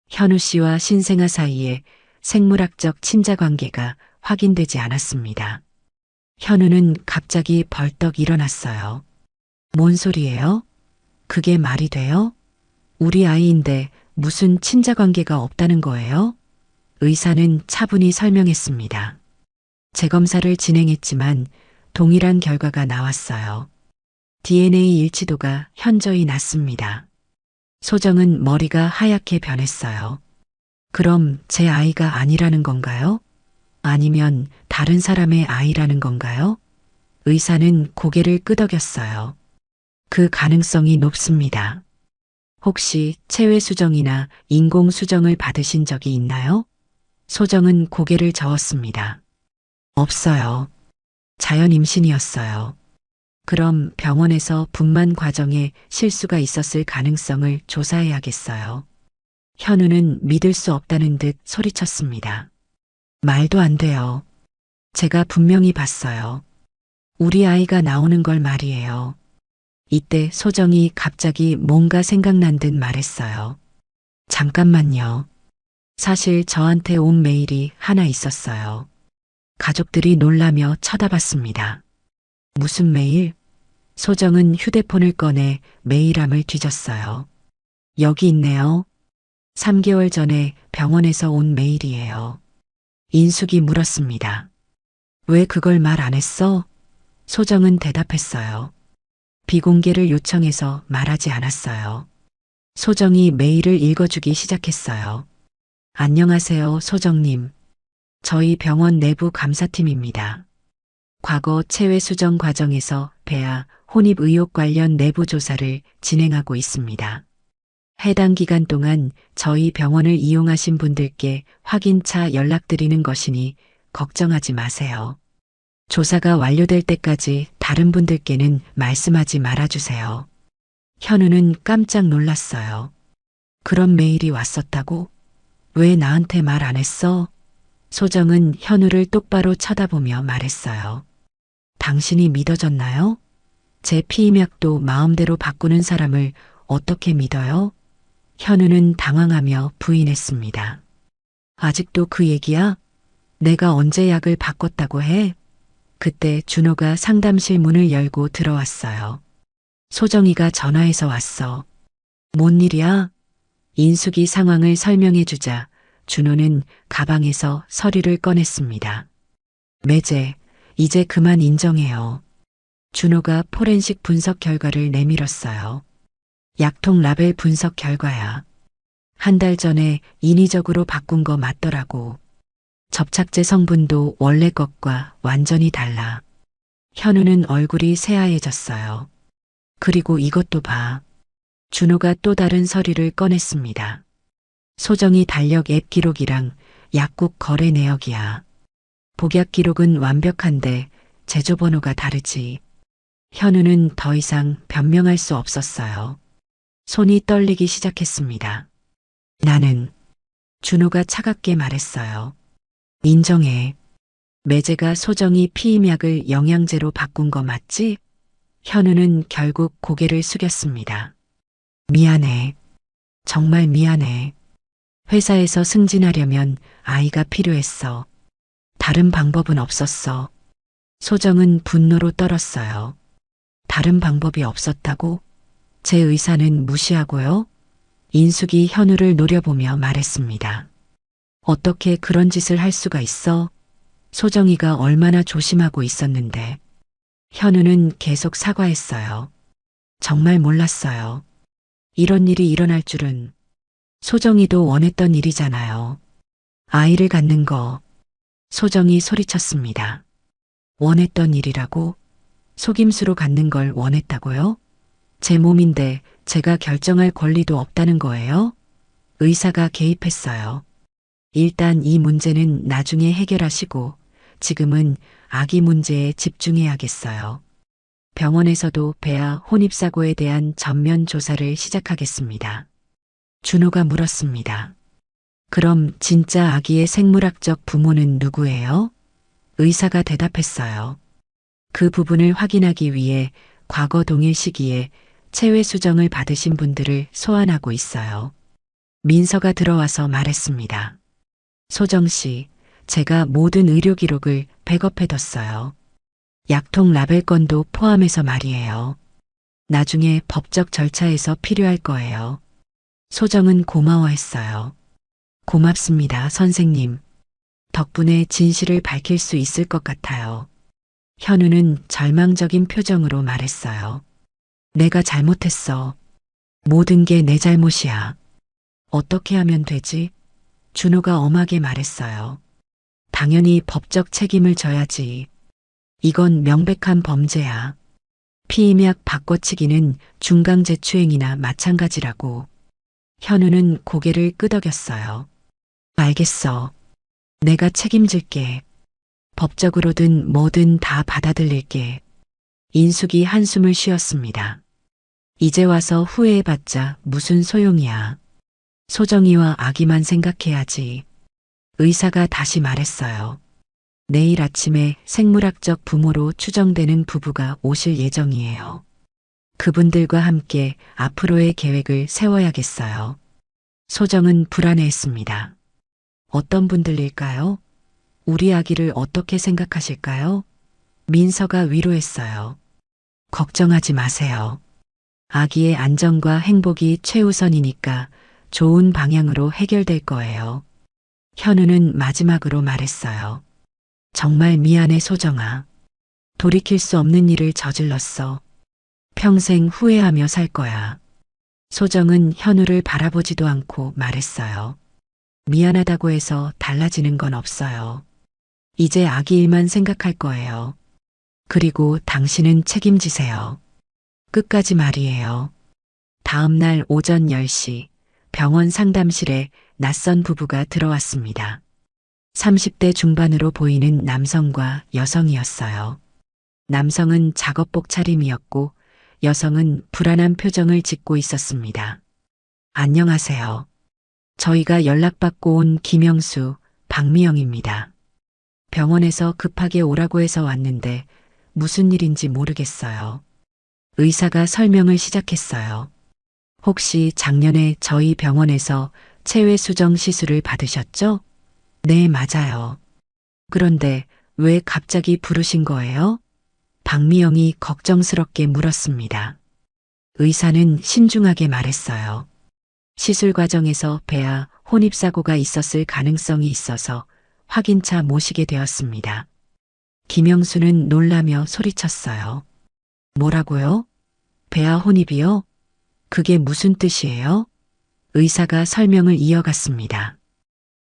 현우 씨와 신생아 사이에 생물학적 친자 관계가 확인되지 않았습니다. 현우는 갑자기 벌떡 일어났어요. 뭔 소리예요? 그게 말이 돼요? 우리 아이인데 무슨 친자 관계가 없다는 거예요? 의사는 차분히 설명했습니다. 재검사를 진행했지만 동일한 결과가 나왔어요. DNA 일치도가 현저히 낮습니다. 소정은 머리가 하얗게 변했어요. 그럼 제 아이가 아니라는 건가요? 아니면 다른 사람의 아이라는 건가요? 의사는 고개를 끄덕였어요. 그 가능성이 높습니다. 혹시 체외 수정이나 인공 수정을 받으신 적이 있나요? 소정은 고개를 저었습니다. 없어요. 자연 임신이었어요. 그럼 병원에서 분만 과정에 실수가 있었을 가능성을 조사해야겠어요. 현우는 믿을 수 없다는 듯 소리쳤습니다. 말도 안 돼요. 제가 분명히 봤어요. 우리 아이가 나오는 걸 말이에요. 이때 소정이 갑자기 뭔가 생각난 듯 말했어요. 잠깐만요. 사실 저한테 온 메일이 하나 있었어요. 가족들이 놀라며 쳐다봤습니다. 무슨 메일? 소정은 휴대폰을 꺼내 메일함을 뒤졌어요. 여기 있네요. 3개월 전에 병원에서 온 메일이에요. 인숙이 물었습니다. 왜 그걸 말 안 했어? 소정은 대답했어요. 비공개를 요청해서 말하지 않았어요. 소정이 메일을 읽어주기 시작했어요. 안녕하세요, 소정님. 저희 병원 내부 감사팀입니다. 과거 체외 수정 과정에서 배아 혼입 의혹 관련 내부 조사를 진행하고 있습니다. 해당 기간 동안 저희 병원을 이용하신 분들께 확인차 연락드리는 것이니 걱정하지 마세요. 조사가 완료될 때까지 다른 분들께는 말씀하지 말아주세요. 현우는 깜짝 놀랐어요. 그런 메일이 왔었다고? 왜 나한테 말 안 했어? 소정은 현우를 똑바로 쳐다보며 말했어요. 당신이 믿어졌나요? 제 피임약도 마음대로 바꾸는 사람을 어떻게 믿어요? 현우는 당황하며 부인했습니다. 아직도 그 얘기야? 내가 언제 약을 바꿨다고 해? 그때 준호가 상담실 문을 열고 들어왔어요. 소정이가 전화해서 왔어. 뭔 일이야? 인숙이 상황을 설명해 주자 준호는 가방에서 서류를 꺼냈습니다. 매제, 이제 그만 인정해요. 준호가 포렌식 분석 결과를 내밀었어요. 약통 라벨 분석 결과야. 한 달 전에 인위적으로 바꾼 거 맞더라고. 접착제 성분도 원래 것과 완전히 달라. 현우는 얼굴이 새하얘졌어요. 그리고 이것도 봐. 준호가 또 다른 서류를 꺼냈습니다. 소정이 달력 앱 기록이랑 약국 거래 내역이야. 복약 기록은 완벽한데 제조 번호가 다르지. 현우는 더 이상 변명할 수 없었어요. 손이 떨리기 시작했습니다. 나는 준호가 차갑게 말했어요. 인정해. 매제가 소정이 피임약을 영양제로 바꾼 거 맞지? 현우는 결국 고개를 숙였습니다. 미안해. 정말 미안해. 회사에서 승진하려면 아이가 필요했어. 다른 방법은 없었어. 소정은 분노로 떨었어요. 다른 방법이 없었다고? 제 의사는 무시하고요? 인숙이 현우를 노려보며 말했습니다. 어떻게 그런 짓을 할 수가 있어? 소정이가 얼마나 조심하고 있었는데. 현우는 계속 사과했어요. 정말 몰랐어요. 이런 일이 일어날 줄은. 소정이도 원했던 일이잖아요. 아이를 갖는 거. 소정이 소리쳤습니다. 원했던 일이라고? 속임수로 갖는 걸 원했다고요? 제 몸인데 제가 결정할 권리도 없다는 거예요? 의사가 개입했어요. 일단 이 문제는 나중에 해결하시고 지금은 아기 문제에 집중해야겠어요. 병원에서도 배아 혼입사고에 대한 전면 조사를 시작하겠습니다. 준호가 물었습니다. 그럼 진짜 아기의 생물학적 부모는 누구예요? 의사가 대답했어요. 그 부분을 확인하기 위해 과거 동일 시기에 체외 수정을 받으신 분들을 소환하고 있어요. 민서가 들어와서 말했습니다. 소정 씨, 제가 모든 의료 기록을 백업해뒀어요. 약통 라벨 건도 포함해서 말이에요. 나중에 법적 절차에서 필요할 거예요. 소정은 고마워했어요. 고맙습니다, 선생님. 덕분에 진실을 밝힐 수 있을 것 같아요. 현우는 절망적인 표정으로 말했어요. 내가 잘못했어. 모든 게 내 잘못이야. 어떻게 하면 되지? 준호가 엄하게 말했어요. 당연히 법적 책임을 져야지. 이건 명백한 범죄야. 피임약 바꿔치기는 중강제추행이나 마찬가지라고. 현우는 고개를 끄덕였어요. 알겠어. 내가 책임질게. 법적으로든 뭐든 다 받아들일게. 인숙이 한숨을 쉬었습니다. 이제 와서 후회해봤자 무슨 소용이야. 소정이와 아기만 생각해야지. 의사가 다시 말했어요. 내일 아침에 생물학적 부모로 추정되는 부부가 오실 예정이에요. 그분들과 함께 앞으로의 계획을 세워야겠어요. 소정은 불안해했습니다. 어떤 분들일까요? 우리 아기를 어떻게 생각하실까요? 민서가 위로했어요. 걱정하지 마세요. 아기의 안전과 행복이 최우선이니까 좋은 방향으로 해결될 거예요. 현우는 마지막으로 말했어요. 정말 미안해 소정아. 돌이킬 수 없는 일을 저질렀어. 평생 후회하며 살 거야. 소정은 현우를 바라보지도 않고 말했어요. 미안하다고 해서 달라지는 건 없어요. 이제 아기 일만 생각할 거예요. 그리고 당신은 책임지세요. 끝까지 말이에요. 다음 날 오전 10시 병원 상담실에 낯선 부부가 들어왔습니다. 30대 중반으로 보이는 남성과 여성이었어요. 남성은 작업복 차림이었고 여성은 불안한 표정을 짓고 있었습니다. 안녕하세요. 저희가 연락받고 온 김영수, 박미영입니다. 병원에서 급하게 오라고 해서 왔는데 무슨 일인지 모르겠어요. 의사가 설명을 시작했어요. 혹시 작년에 저희 병원에서 체외 수정 시술을 받으셨죠? 네, 맞아요. 그런데 왜 갑자기 부르신 거예요? 박미영이 걱정스럽게 물었습니다. 의사는 신중하게 말했어요. 시술 과정에서 배아 혼입사고가 있었을 가능성이 있어서 확인차 모시게 되었습니다. 김영수는 놀라며 소리쳤어요. 뭐라고요? 배아 혼입이요? 그게 무슨 뜻이에요? 의사가 설명을 이어갔습니다.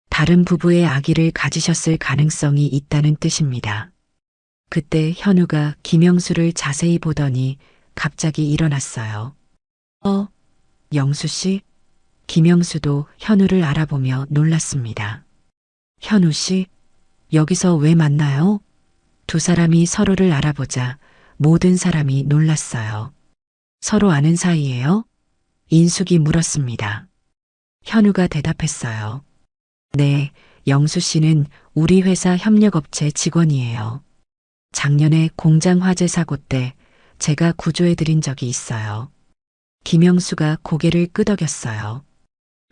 다른 부부의 아기를 가지셨을 가능성이 있다는 뜻입니다. 그때 현우가 김영수를 자세히 보더니 갑자기 일어났어요. 영수 씨? 김영수도 현우를 알아보며 놀랐습니다. 현우 씨? 여기서 왜 만나요? 두 사람이 서로를 알아보자 모든 사람이 놀랐어요. 서로 아는 사이예요? 인숙이 물었습니다. 현우가 대답했어요. 네, 영수 씨는 우리 회사 협력업체 직원이에요. 작년에 공장 화재 사고 때 제가 구조해 드린 적이 있어요. 김영수가 고개를 끄덕였어요.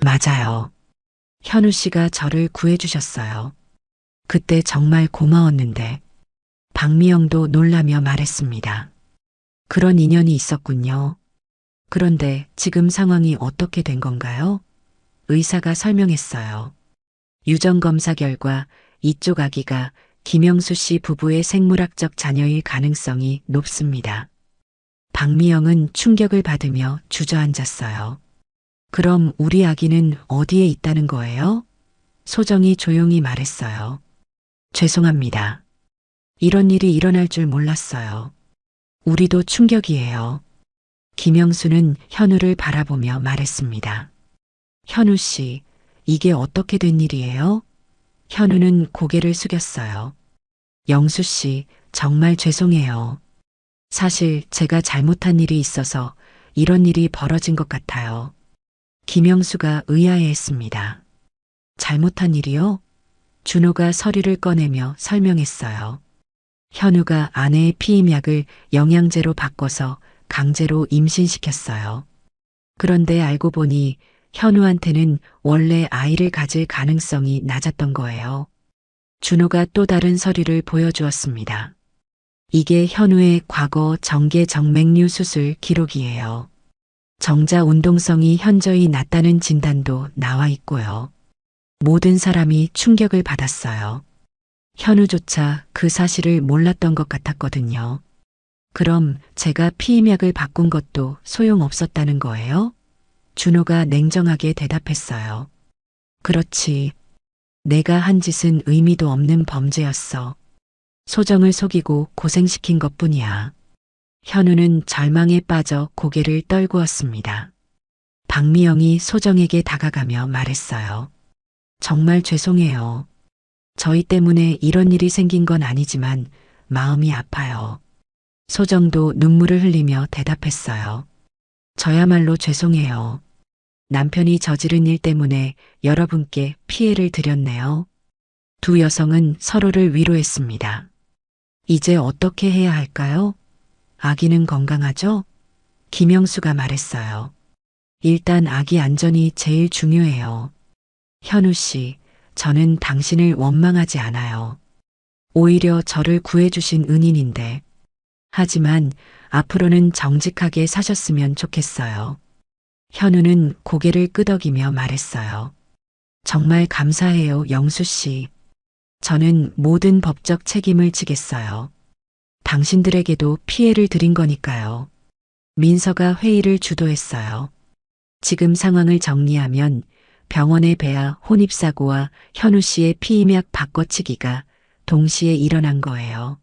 맞아요. 현우 씨가 저를 구해주셨어요. 그때 정말 고마웠는데 박미영도 놀라며 말했습니다. 그런 인연이 있었군요. 그런데 지금 상황이 어떻게 된 건가요? 의사가 설명했어요. 유전검사 결과 이쪽 아기가 김영수 씨 부부의 생물학적 자녀일 가능성이 높습니다. 박미영은 충격을 받으며 주저앉았어요. 그럼 우리 아기는 어디에 있다는 거예요? 소정이 조용히 말했어요. 죄송합니다. 이런 일이 일어날 줄 몰랐어요. 우리도 충격이에요. 김영수는 현우를 바라보며 말했습니다. 현우 씨, 이게 어떻게 된 일이에요? 현우는 고개를 숙였어요. 영수 씨, 정말 죄송해요. 사실 제가 잘못한 일이 있어서 이런 일이 벌어진 것 같아요. 김영수가 의아해했습니다. 잘못한 일이요? 준호가 서류를 꺼내며 설명했어요. 현우가 아내의 피임약을 영양제로 바꿔서 강제로 임신시켰어요. 그런데 알고 보니 현우한테는 원래 아이를 가질 가능성이 낮았던 거예요. 준호가 또 다른 서류를 보여주었습니다. 이게 현우의 과거 정계 정맥류 수술 기록이에요. 정자 운동성이 현저히 낮다는 진단도 나와 있고요. 모든 사람이 충격을 받았어요. 현우조차 그 사실을 몰랐던 것 같았거든요. 그럼 제가 피임약을 바꾼 것도 소용없었다는 거예요? 준호가 냉정하게 대답했어요. 그렇지. 내가 한 짓은 의미도 없는 범죄였어. 소정을 속이고 고생시킨 것뿐이야. 현우는 절망에 빠져 고개를 떨구었습니다. 박미영이 소정에게 다가가며 말했어요. 정말 죄송해요. 저희 때문에 이런 일이 생긴 건 아니지만 마음이 아파요. 소정도 눈물을 흘리며 대답했어요. 저야말로 죄송해요. 남편이 저지른 일 때문에 여러분께 피해를 드렸네요. 두 여성은 서로를 위로했습니다. 이제 어떻게 해야 할까요? 아기는 건강하죠? 김영수가 말했어요. 일단 아기 안전이 제일 중요해요. 현우 씨, 저는 당신을 원망하지 않아요. 오히려 저를 구해주신 은인인데. 하지만 앞으로는 정직하게 사셨으면 좋겠어요. 현우는 고개를 끄덕이며 말했어요. 정말 감사해요, 영수 씨. 저는 모든 법적 책임을 지겠어요. 당신들에게도 피해를 드린 거니까요. 민서가 회의를 주도했어요. 지금 상황을 정리하면 병원의 배아 혼입사고와 현우 씨의 피임약 바꿔치기가 동시에 일어난 거예요.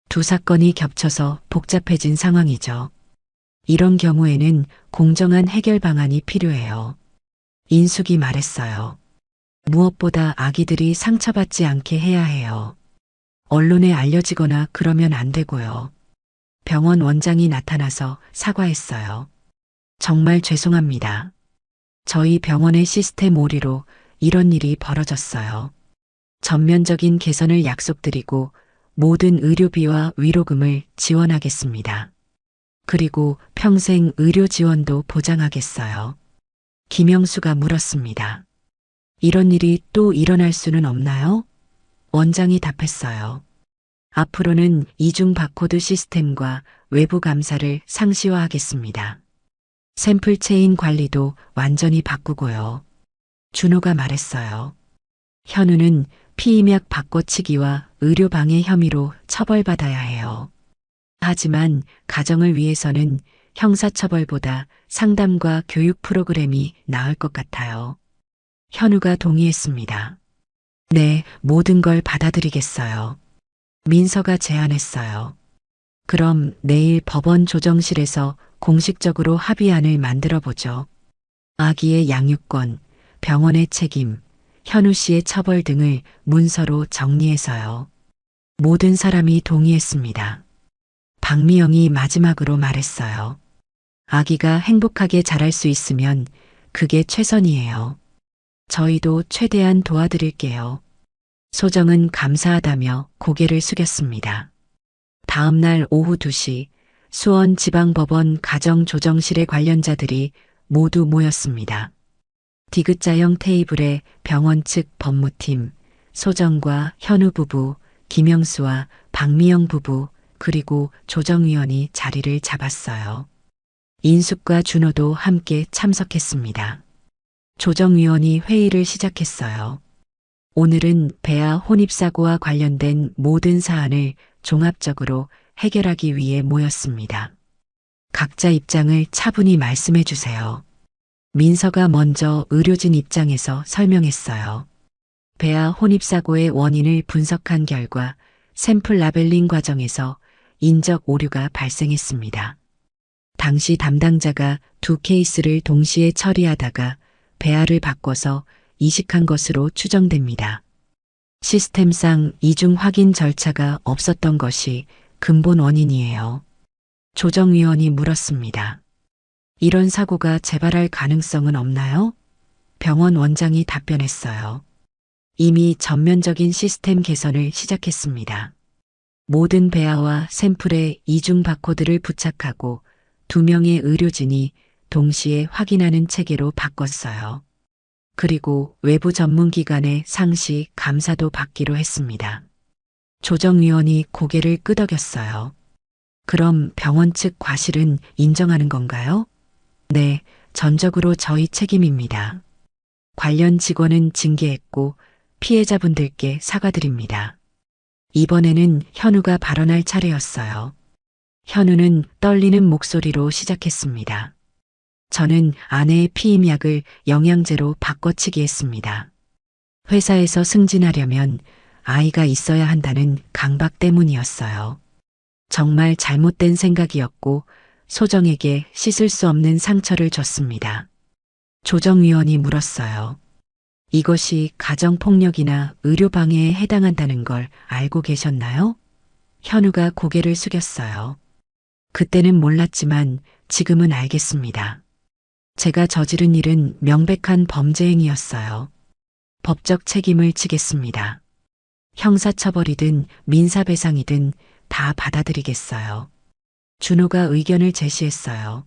두 사건이 겹쳐서 복잡해진 상황이죠. 이런 경우에는 공정한 해결 방안이 필요해요. 인숙이 말했어요. 무엇보다 아기들이 상처받지 않게 해야 해요. 언론에 알려지거나 그러면 안 되고요. 병원 원장이 나타나서 사과했어요. 정말 죄송합니다. 저희 병원의 시스템 오류로 이런 일이 벌어졌어요. 전면적인 개선을 약속드리고 모든 의료비와 위로금을 지원하겠습니다. 그리고 평생 의료 지원도 보장하겠어요. 김영수가 물었습니다. 이런 일이 또 일어날 수는 없나요? 원장이 답했어요. 앞으로는 이중 바코드 시스템과 외부 감사를 상시화하겠습니다. 샘플 체인 관리도 완전히 바꾸고요. 준호가 말했어요. 현우는 피임약 바꿔치기와 의료방해 혐의로 처벌받아야 해요. 하지만 가정을 위해서는 형사처벌보다 상담과 교육 프로그램이 나을 것 같아요. 현우가 동의했습니다. 네, 모든 걸 받아들이겠어요. 민서가 제안했어요. 그럼 내일 법원 조정실에서 공식적으로 합의안을 만들어 보죠. 아기의 양육권, 병원의 책임, 현우 씨의 처벌 등을 문서로 정리해서요. 모든 사람이 동의했습니다. 박미영이 마지막으로 말했어요. 아기가 행복하게 자랄 수 있으면 그게 최선이에요. 저희도 최대한 도와드릴게요. 소정은 감사하다며 고개를 숙였습니다. 다음 날 오후 2시 수원지방법원 가정조정실의 관련자들이 모두 모였습니다. 디귿자형 테이블에 병원 측 법무팀, 소정과 현우 부부, 김영수와 박미영 부부, 그리고 조정위원이 자리를 잡았어요. 인숙과 준호도 함께 참석했습니다. 조정위원이 회의를 시작했어요. 오늘은 배아 혼입사고와 관련된 모든 사안을 종합적으로 해결하기 위해 모였습니다. 각자 입장을 차분히 말씀해 주세요. 민서가 먼저 의료진 입장에서 설명했어요. 배아 혼입사고의 원인을 분석한 결과 샘플 라벨링 과정에서 인적 오류가 발생했습니다. 당시 담당자가 두 케이스를 동시에 처리하다가 배아를 바꿔서 이식한 것으로 추정됩니다. 시스템상 이중 확인 절차가 없었던 것이 근본 원인이에요. 조정위원이 물었습니다. 이런 사고가 재발할 가능성은 없나요? 병원 원장이 답변했어요. 이미 전면적인 시스템 개선을 시작했습니다. 모든 배아와 샘플에 이중 바코드를 부착하고 2명의 의료진이 동시에 확인하는 체계로 바꿨어요. 그리고 외부 전문기관의 상시 감사도 받기로 했습니다. 조정위원이 고개를 끄덕였어요. 그럼 병원 측 과실은 인정하는 건가요? 네, 전적으로 저희 책임입니다. 관련 직원은 징계했고 피해자분들께 사과드립니다. 이번에는 현우가 발언할 차례였어요. 현우는 떨리는 목소리로 시작했습니다. 저는 아내의 피임약을 영양제로 바꿔치기 했습니다. 회사에서 승진하려면 아이가 있어야 한다는 강박 때문이었어요. 정말 잘못된 생각이었고 소정에게 씻을 수 없는 상처를 줬습니다. 조정위원이 물었어요. 이것이 가정폭력이나 의료방해에 해당한다는 걸 알고 계셨나요? 현우가 고개를 숙였어요. 그때는 몰랐지만 지금은 알겠습니다. 제가 저지른 일은 명백한 범죄 행위였어요. 법적 책임을 지겠습니다. 형사처벌이든 민사배상이든 다 받아들이겠어요. 준호가 의견을 제시했어요.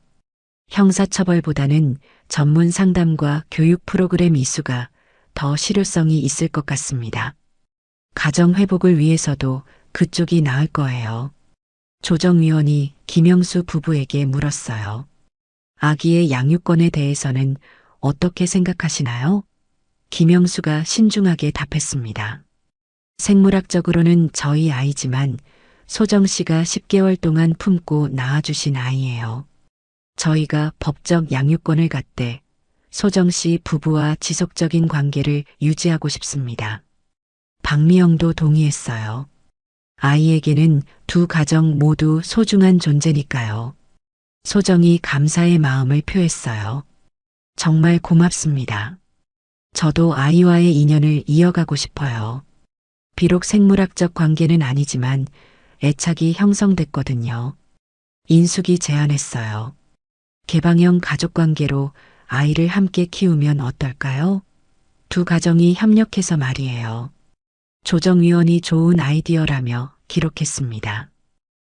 형사처벌보다는 전문 상담과 교육 프로그램 이수가 더 실효성이 있을 것 같습니다. 가정 회복을 위해서도 그쪽이 나을 거예요. 조정위원이 김영수 부부에게 물었어요. 아기의 양육권에 대해서는 어떻게 생각하시나요? 김영수가 신중하게 답했습니다. 생물학적으로는 저희 아이지만 소정 씨가 10개월 동안 품고 낳아주신 아이예요. 저희가 법적 양육권을 갖되 소정 씨 부부와 지속적인 관계를 유지하고 싶습니다. 박미영도 동의했어요. 아이에게는 두 가정 모두 소중한 존재니까요. 소정이 감사의 마음을 표했어요. 정말 고맙습니다. 저도 아이와의 인연을 이어가고 싶어요. 비록 생물학적 관계는 아니지만 애착이 형성됐거든요. 인숙이 제안했어요. 개방형 가족관계로 아이를 함께 키우면 어떨까요? 두 가정이 협력해서 말이에요. 조정위원이 좋은 아이디어라며 기록했습니다.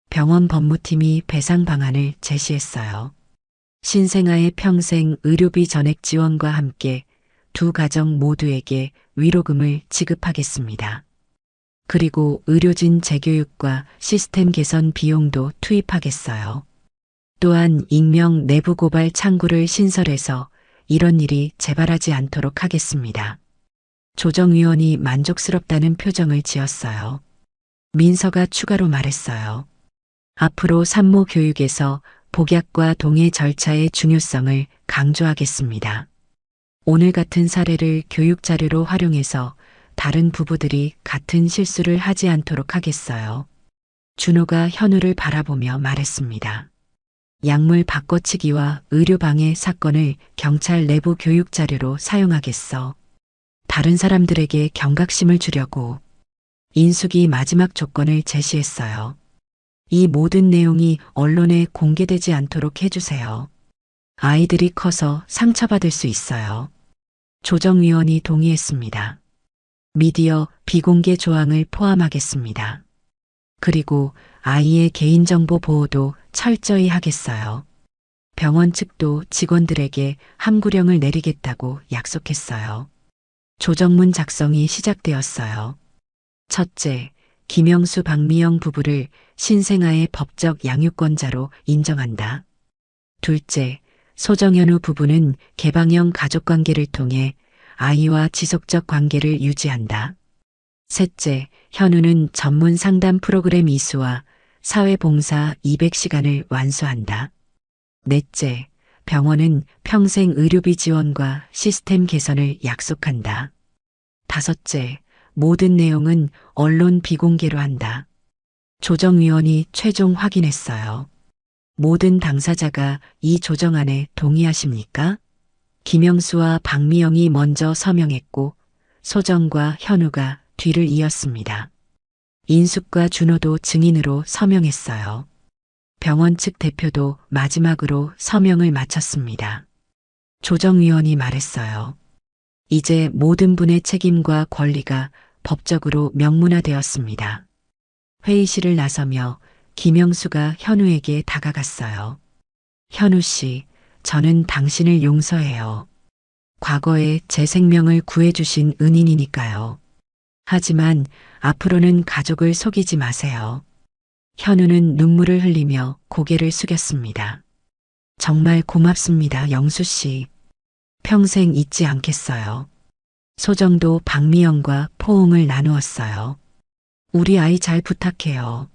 병원 법무팀이 배상 방안을 제시했어요. 신생아의 평생 의료비 전액 지원과 함께 두 가정 모두에게 위로금을 지급하겠습니다. 그리고 의료진 재교육과 시스템 개선 비용도 투입하겠어요. 또한 익명 내부 고발 창구를 신설해서 이런 일이 재발하지 않도록 하겠습니다. 조정위원이 만족스럽다는 표정을 지었어요. 민서가 추가로 말했어요. 앞으로 산모 교육에서 복약과 동의 절차의 중요성을 강조하겠습니다. 오늘 같은 사례를 교육 자료로 활용해서 다른 부부들이 같은 실수를 하지 않도록 하겠어요. 준호가 현우를 바라보며 말했습니다. 약물 바꿔치기와 의료방해 사건을 경찰 내부 교육 자료로 사용하겠어. 다른 사람들에게 경각심을 주려고. 인숙이 마지막 조건을 제시했어요. 이 모든 내용이 언론에 공개되지 않도록 해주세요. 아이들이 커서 상처받을 수 있어요. 조정위원이 동의했습니다. 미디어 비공개 조항을 포함하겠습니다. 그리고 아이의 개인정보 보호도 철저히 하겠어요. 병원 측도 직원들에게 함구령을 내리겠다고 약속했어요. 조정문 작성이 시작되었어요. 첫째, 김영수 박미영 부부를 신생아의 법적 양육권자로 인정한다. 둘째, 소정현우 부부는 개방형 가족관계를 통해 아이와 지속적 관계를 유지한다. 셋째, 현우는 전문 상담 프로그램 이수와 사회봉사 200시간을 완수한다. 넷째, 병원은 평생 의료비 지원과 시스템 개선을 약속한다. 다섯째, 모든 내용은 언론 비공개로 한다. 조정위원이 최종 확인했어요. 모든 당사자가 이 조정안에 동의하십니까? 김영수와 박미영이 먼저 서명했고 소정과 현우가 뒤를 이었습니다. 인숙과 준호도 증인으로 서명했어요. 병원 측 대표도 마지막으로 서명을 마쳤습니다. 조정위원이 말했어요. 이제 모든 분의 책임과 권리가 법적으로 명문화되었습니다. 회의실을 나서며 김영수가 현우에게 다가갔어요. 현우 씨, 저는 당신을 용서해요. 과거에 제 생명을 구해주신 은인이니까요. 하지만 앞으로는 가족을 속이지 마세요. 현우는 눈물을 흘리며 고개를 숙였습니다. 정말 고맙습니다, 영수 씨. 평생 잊지 않겠어요. 소정도 박미영과 포옹을 나누었어요. 우리 아이 잘 부탁해요.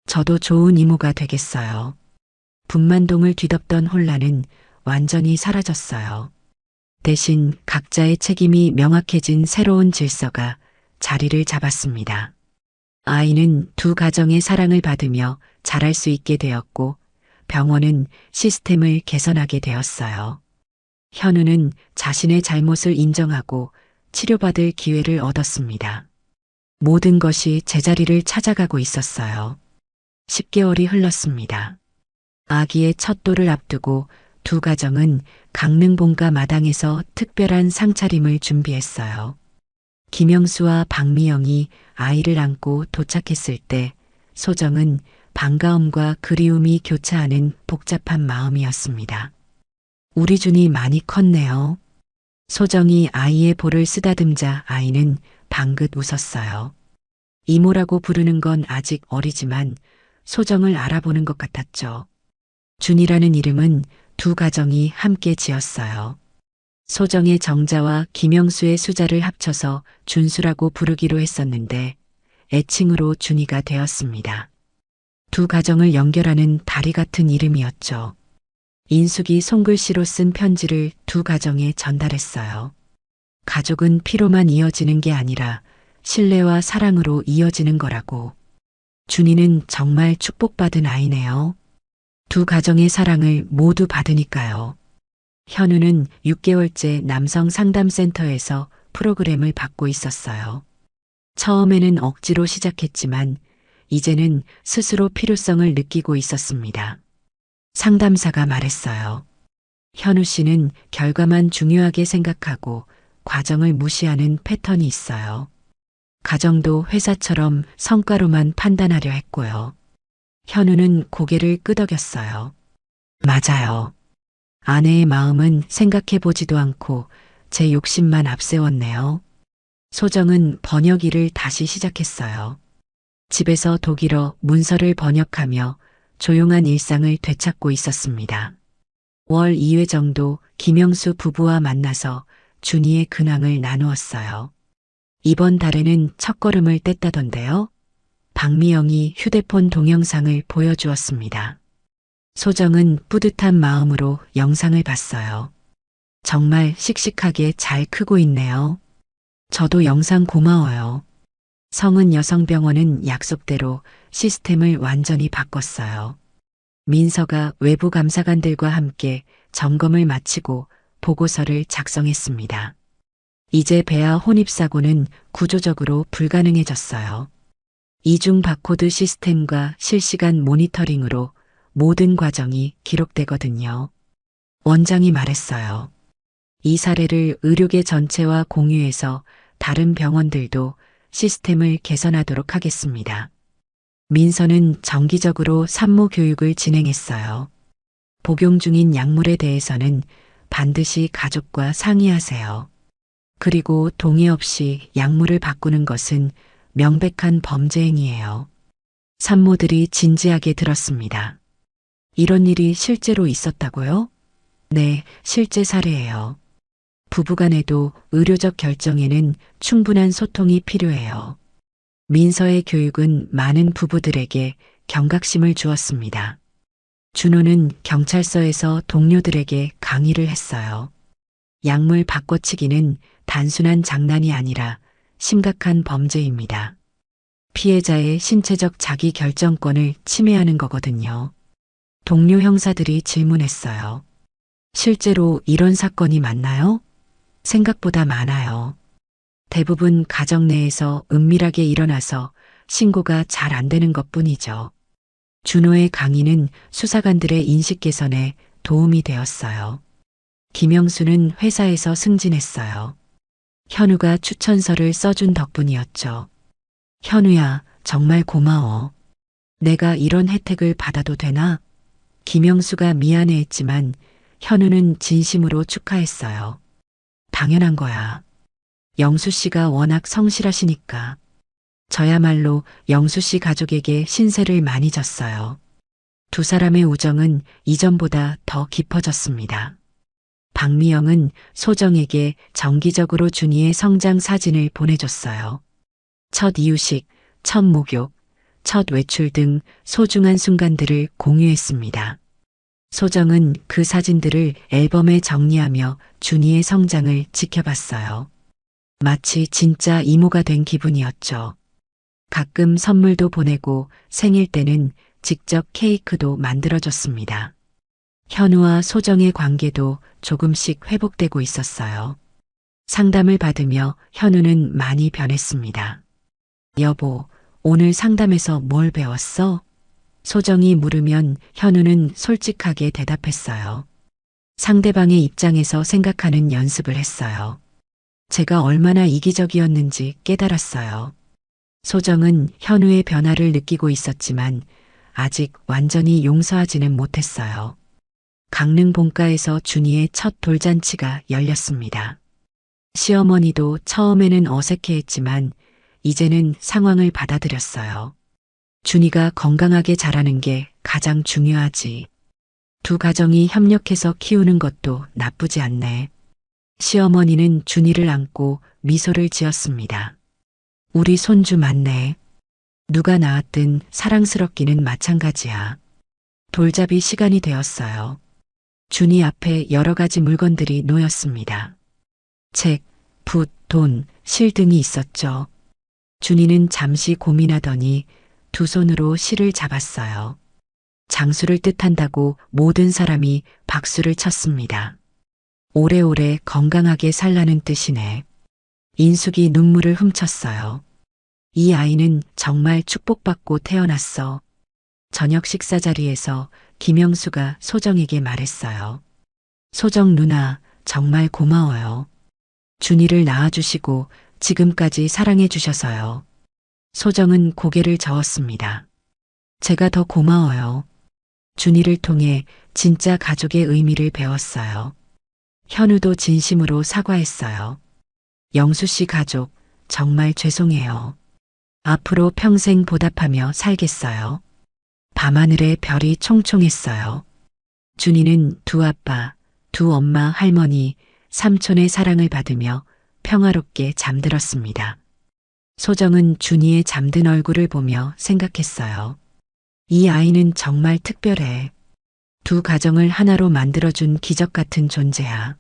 저도 좋은 이모가 되겠어요. 분만동을 뒤덮던 혼란은 완전히 사라졌어요. 대신 각자의 책임이 명확해진 새로운 질서가 자리를 잡았습니다. 아이는 두 가정의 사랑을 받으며 자랄 수 있게 되었고 병원은 시스템을 개선하게 되었어요. 현우는 자신의 잘못을 인정하고 치료받을 기회를 얻었습니다. 모든 것이 제자리를 찾아가고 있었어요. 10개월이 흘렀습니다. 아기의 첫 돌을 앞두고 두 가정은 강릉 본가 마당에서 특별한 상차림을 준비했어요. 김영수와 박미영이 아이를 안고 도착했을 때 소정은 반가움과 그리움이 교차하는 복잡한 마음이었습니다. 우리 준이 많이 컸네요. 소정이 아이의 볼을 쓰다듬자 아이는 방긋 웃었어요. 이모라고 부르는 건 아직 어리지만 소정을 알아보는 것 같았죠. 준이라는 이름은 두 가정이 함께 지었어요. 소정의 정자와 김영수의 수자를 합쳐서 준수라고 부르기로 했었는데 애칭으로 준이가 되었습니다. 두 가정을 연결하는 다리 같은 이름이었죠. 인숙이 손글씨로 쓴 편지를 두 가정에 전달했어요. 가족은 피로만 이어지는 게 아니라 신뢰와 사랑으로 이어지는 거라고. 준이는 정말 축복받은 아이네요. 두 가정의 사랑을 모두 받으니까요. 현우는 6개월째 남성 상담센터에서 프로그램을 받고 있었어요. 처음에는 억지로 시작했지만 이제는 스스로 필요성을 느끼고 있었습니다. 상담사가 말했어요. 현우 씨는 결과만 중요하게 생각하고 과정을 무시하는 패턴이 있어요. 가정도 회사처럼 성과로만 판단하려 했고요. 현우는 고개를 끄덕였어요. 맞아요. 아내의 마음은 생각해보지도 않고 제 욕심만 앞세웠네요. 소정은 번역일을 다시 시작했어요. 집에서 독일어 문서를 번역하며 조용한 일상을 되찾고 있었습니다. 월 2회 정도 김영수 부부와 만나서 준이의 근황을 나누었어요. 이번 달에는 첫걸음을 뗐다던데요. 박미영이 휴대폰 동영상을 보여주었습니다. 소정은 뿌듯한 마음으로 영상을 봤어요. 정말 씩씩하게 잘 크고 있네요. 저도 영상 고마워요. 성은 여성병원은 약속대로 시스템을 완전히 바꿨어요. 민서가 외부 감사관들과 함께 점검을 마치고 보고서를 작성했습니다. 이제 배아 혼입사고는 구조적으로 불가능해졌어요. 이중 바코드 시스템과 실시간 모니터링으로 모든 과정이 기록되거든요. 원장이 말했어요. 이 사례를 의료계 전체와 공유해서 다른 병원들도 시스템을 개선하도록 하겠습니다. 민서는 정기적으로 산모 교육을 진행했어요. 복용 중인 약물에 대해서는 반드시 가족과 상의하세요. 그리고 동의 없이 약물을 바꾸는 것은 명백한 범죄 행위예요. 산모들이 진지하게 들었습니다. 이런 일이 실제로 있었다고요? 네, 실제 사례예요. 부부간에도 의료적 결정에는 충분한 소통이 필요해요. 민서의 교육은 많은 부부들에게 경각심을 주었습니다. 준호는 경찰서에서 동료들에게 강의를 했어요. 약물 바꿔치기는 단순한 장난이 아니라 심각한 범죄입니다. 피해자의 신체적 자기 결정권을 침해하는 거거든요. 동료 형사들이 질문했어요. 실제로 이런 사건이 많나요? 생각보다 많아요. 대부분 가정 내에서 은밀하게 일어나서 신고가 잘 안 되는 것뿐이죠. 준호의 강의는 수사관들의 인식 개선에 도움이 되었어요. 김영수는 회사에서 승진했어요. 현우가 추천서를 써준 덕분이었죠. 현우야, 정말 고마워. 내가 이런 혜택을 받아도 되나? 김영수가 미안해했지만 현우는 진심으로 축하했어요. 당연한 거야. 영수 씨가 워낙 성실하시니까. 저야말로 영수 씨 가족에게 신세를 많이 졌어요. 두 사람의 우정은 이전보다 더 깊어졌습니다. 박미영은 소정에게 정기적으로 준이의 성장 사진을 보내줬어요. 첫 이유식, 첫 목욕, 첫 외출 등 소중한 순간들을 공유했습니다. 소정은 그 사진들을 앨범에 정리하며 준이의 성장을 지켜봤어요. 마치 진짜 이모가 된 기분이었죠. 가끔 선물도 보내고 생일 때는 직접 케이크도 만들어줬습니다. 현우와 소정의 관계도 조금씩 회복되고 있었어요. 상담을 받으며 현우는 많이 변했습니다. 여보, 오늘 상담에서 뭘 배웠어? 소정이 물으면 현우는 솔직하게 대답했어요. 상대방의 입장에서 생각하는 연습을 했어요. 제가 얼마나 이기적이었는지 깨달았어요. 소정은 현우의 변화를 느끼고 있었지만 아직 완전히 용서하지는 못했어요. 강릉 본가에서 준이의 첫 돌잔치가 열렸습니다. 시어머니도 처음에는 어색해했지만 이제는 상황을 받아들였어요. 준이가 건강하게 자라는 게 가장 중요하지. 두 가정이 협력해서 키우는 것도 나쁘지 않네. 시어머니는 준이를 안고 미소를 지었습니다. 우리 손주 맞네. 누가 낳았든 사랑스럽기는 마찬가지야. 돌잡이 시간이 되었어요. 준이 앞에 여러 가지 물건들이 놓였습니다. 책, 붓, 돈, 실 등이 있었죠. 준이는 잠시 고민하더니 두 손으로 실을 잡았어요. 장수를 뜻한다고 모든 사람이 박수를 쳤습니다. 오래오래 건강하게 살라는 뜻이네. 인숙이 눈물을 훔쳤어요. 이 아이는 정말 축복받고 태어났어. 저녁 식사 자리에서 김영수가 소정에게 말했어요. 소정 누나, 정말 고마워요. 준이를 낳아주시고 지금까지 사랑해 주셔서요. 소정은 고개를 저었습니다. 제가 더 고마워요. 준이를 통해 진짜 가족의 의미를 배웠어요. 현우도 진심으로 사과했어요. 영수 씨 가족, 정말 죄송해요. 앞으로 평생 보답하며 살겠어요. 밤하늘에 별이 총총했어요. 준이는 두 아빠, 두 엄마, 할머니, 삼촌의 사랑을 받으며 평화롭게 잠들었습니다. 소정은 준이의 잠든 얼굴을 보며 생각했어요. 이 아이는 정말 특별해. 두 가정을 하나로 만들어준 기적 같은 존재야.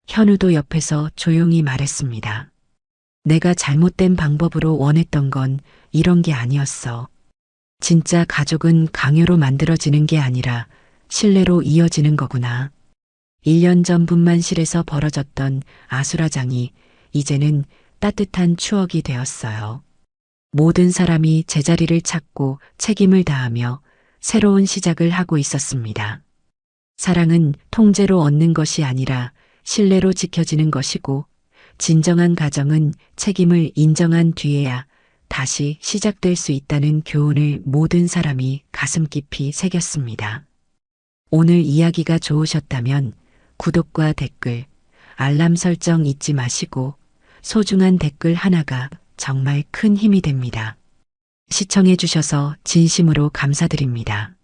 현우도 옆에서 조용히 말했습니다. 내가 잘못된 방법으로 원했던 건 이런 게 아니었어. 진짜 가족은 강요로 만들어지는 게 아니라 신뢰로 이어지는 거구나. 1년 전 분만실에서 벌어졌던 아수라장이 이제는 따뜻한 추억이 되었어요. 모든 사람이 제자리를 찾고 책임을 다하며 새로운 시작을 하고 있었습니다. 사랑은 통제로 얻는 것이 아니라 신뢰로 지켜지는 것이고, 진정한 가정은 책임을 인정한 뒤에야 다시 시작될 수 있다는 교훈을 모든 사람이 가슴 깊이 새겼습니다. 오늘 이야기가 좋으셨다면 구독과 댓글, 알람 설정 잊지 마시고, 소중한 댓글 하나가 정말 큰 힘이 됩니다. 시청해 주셔서 진심으로 감사드립니다.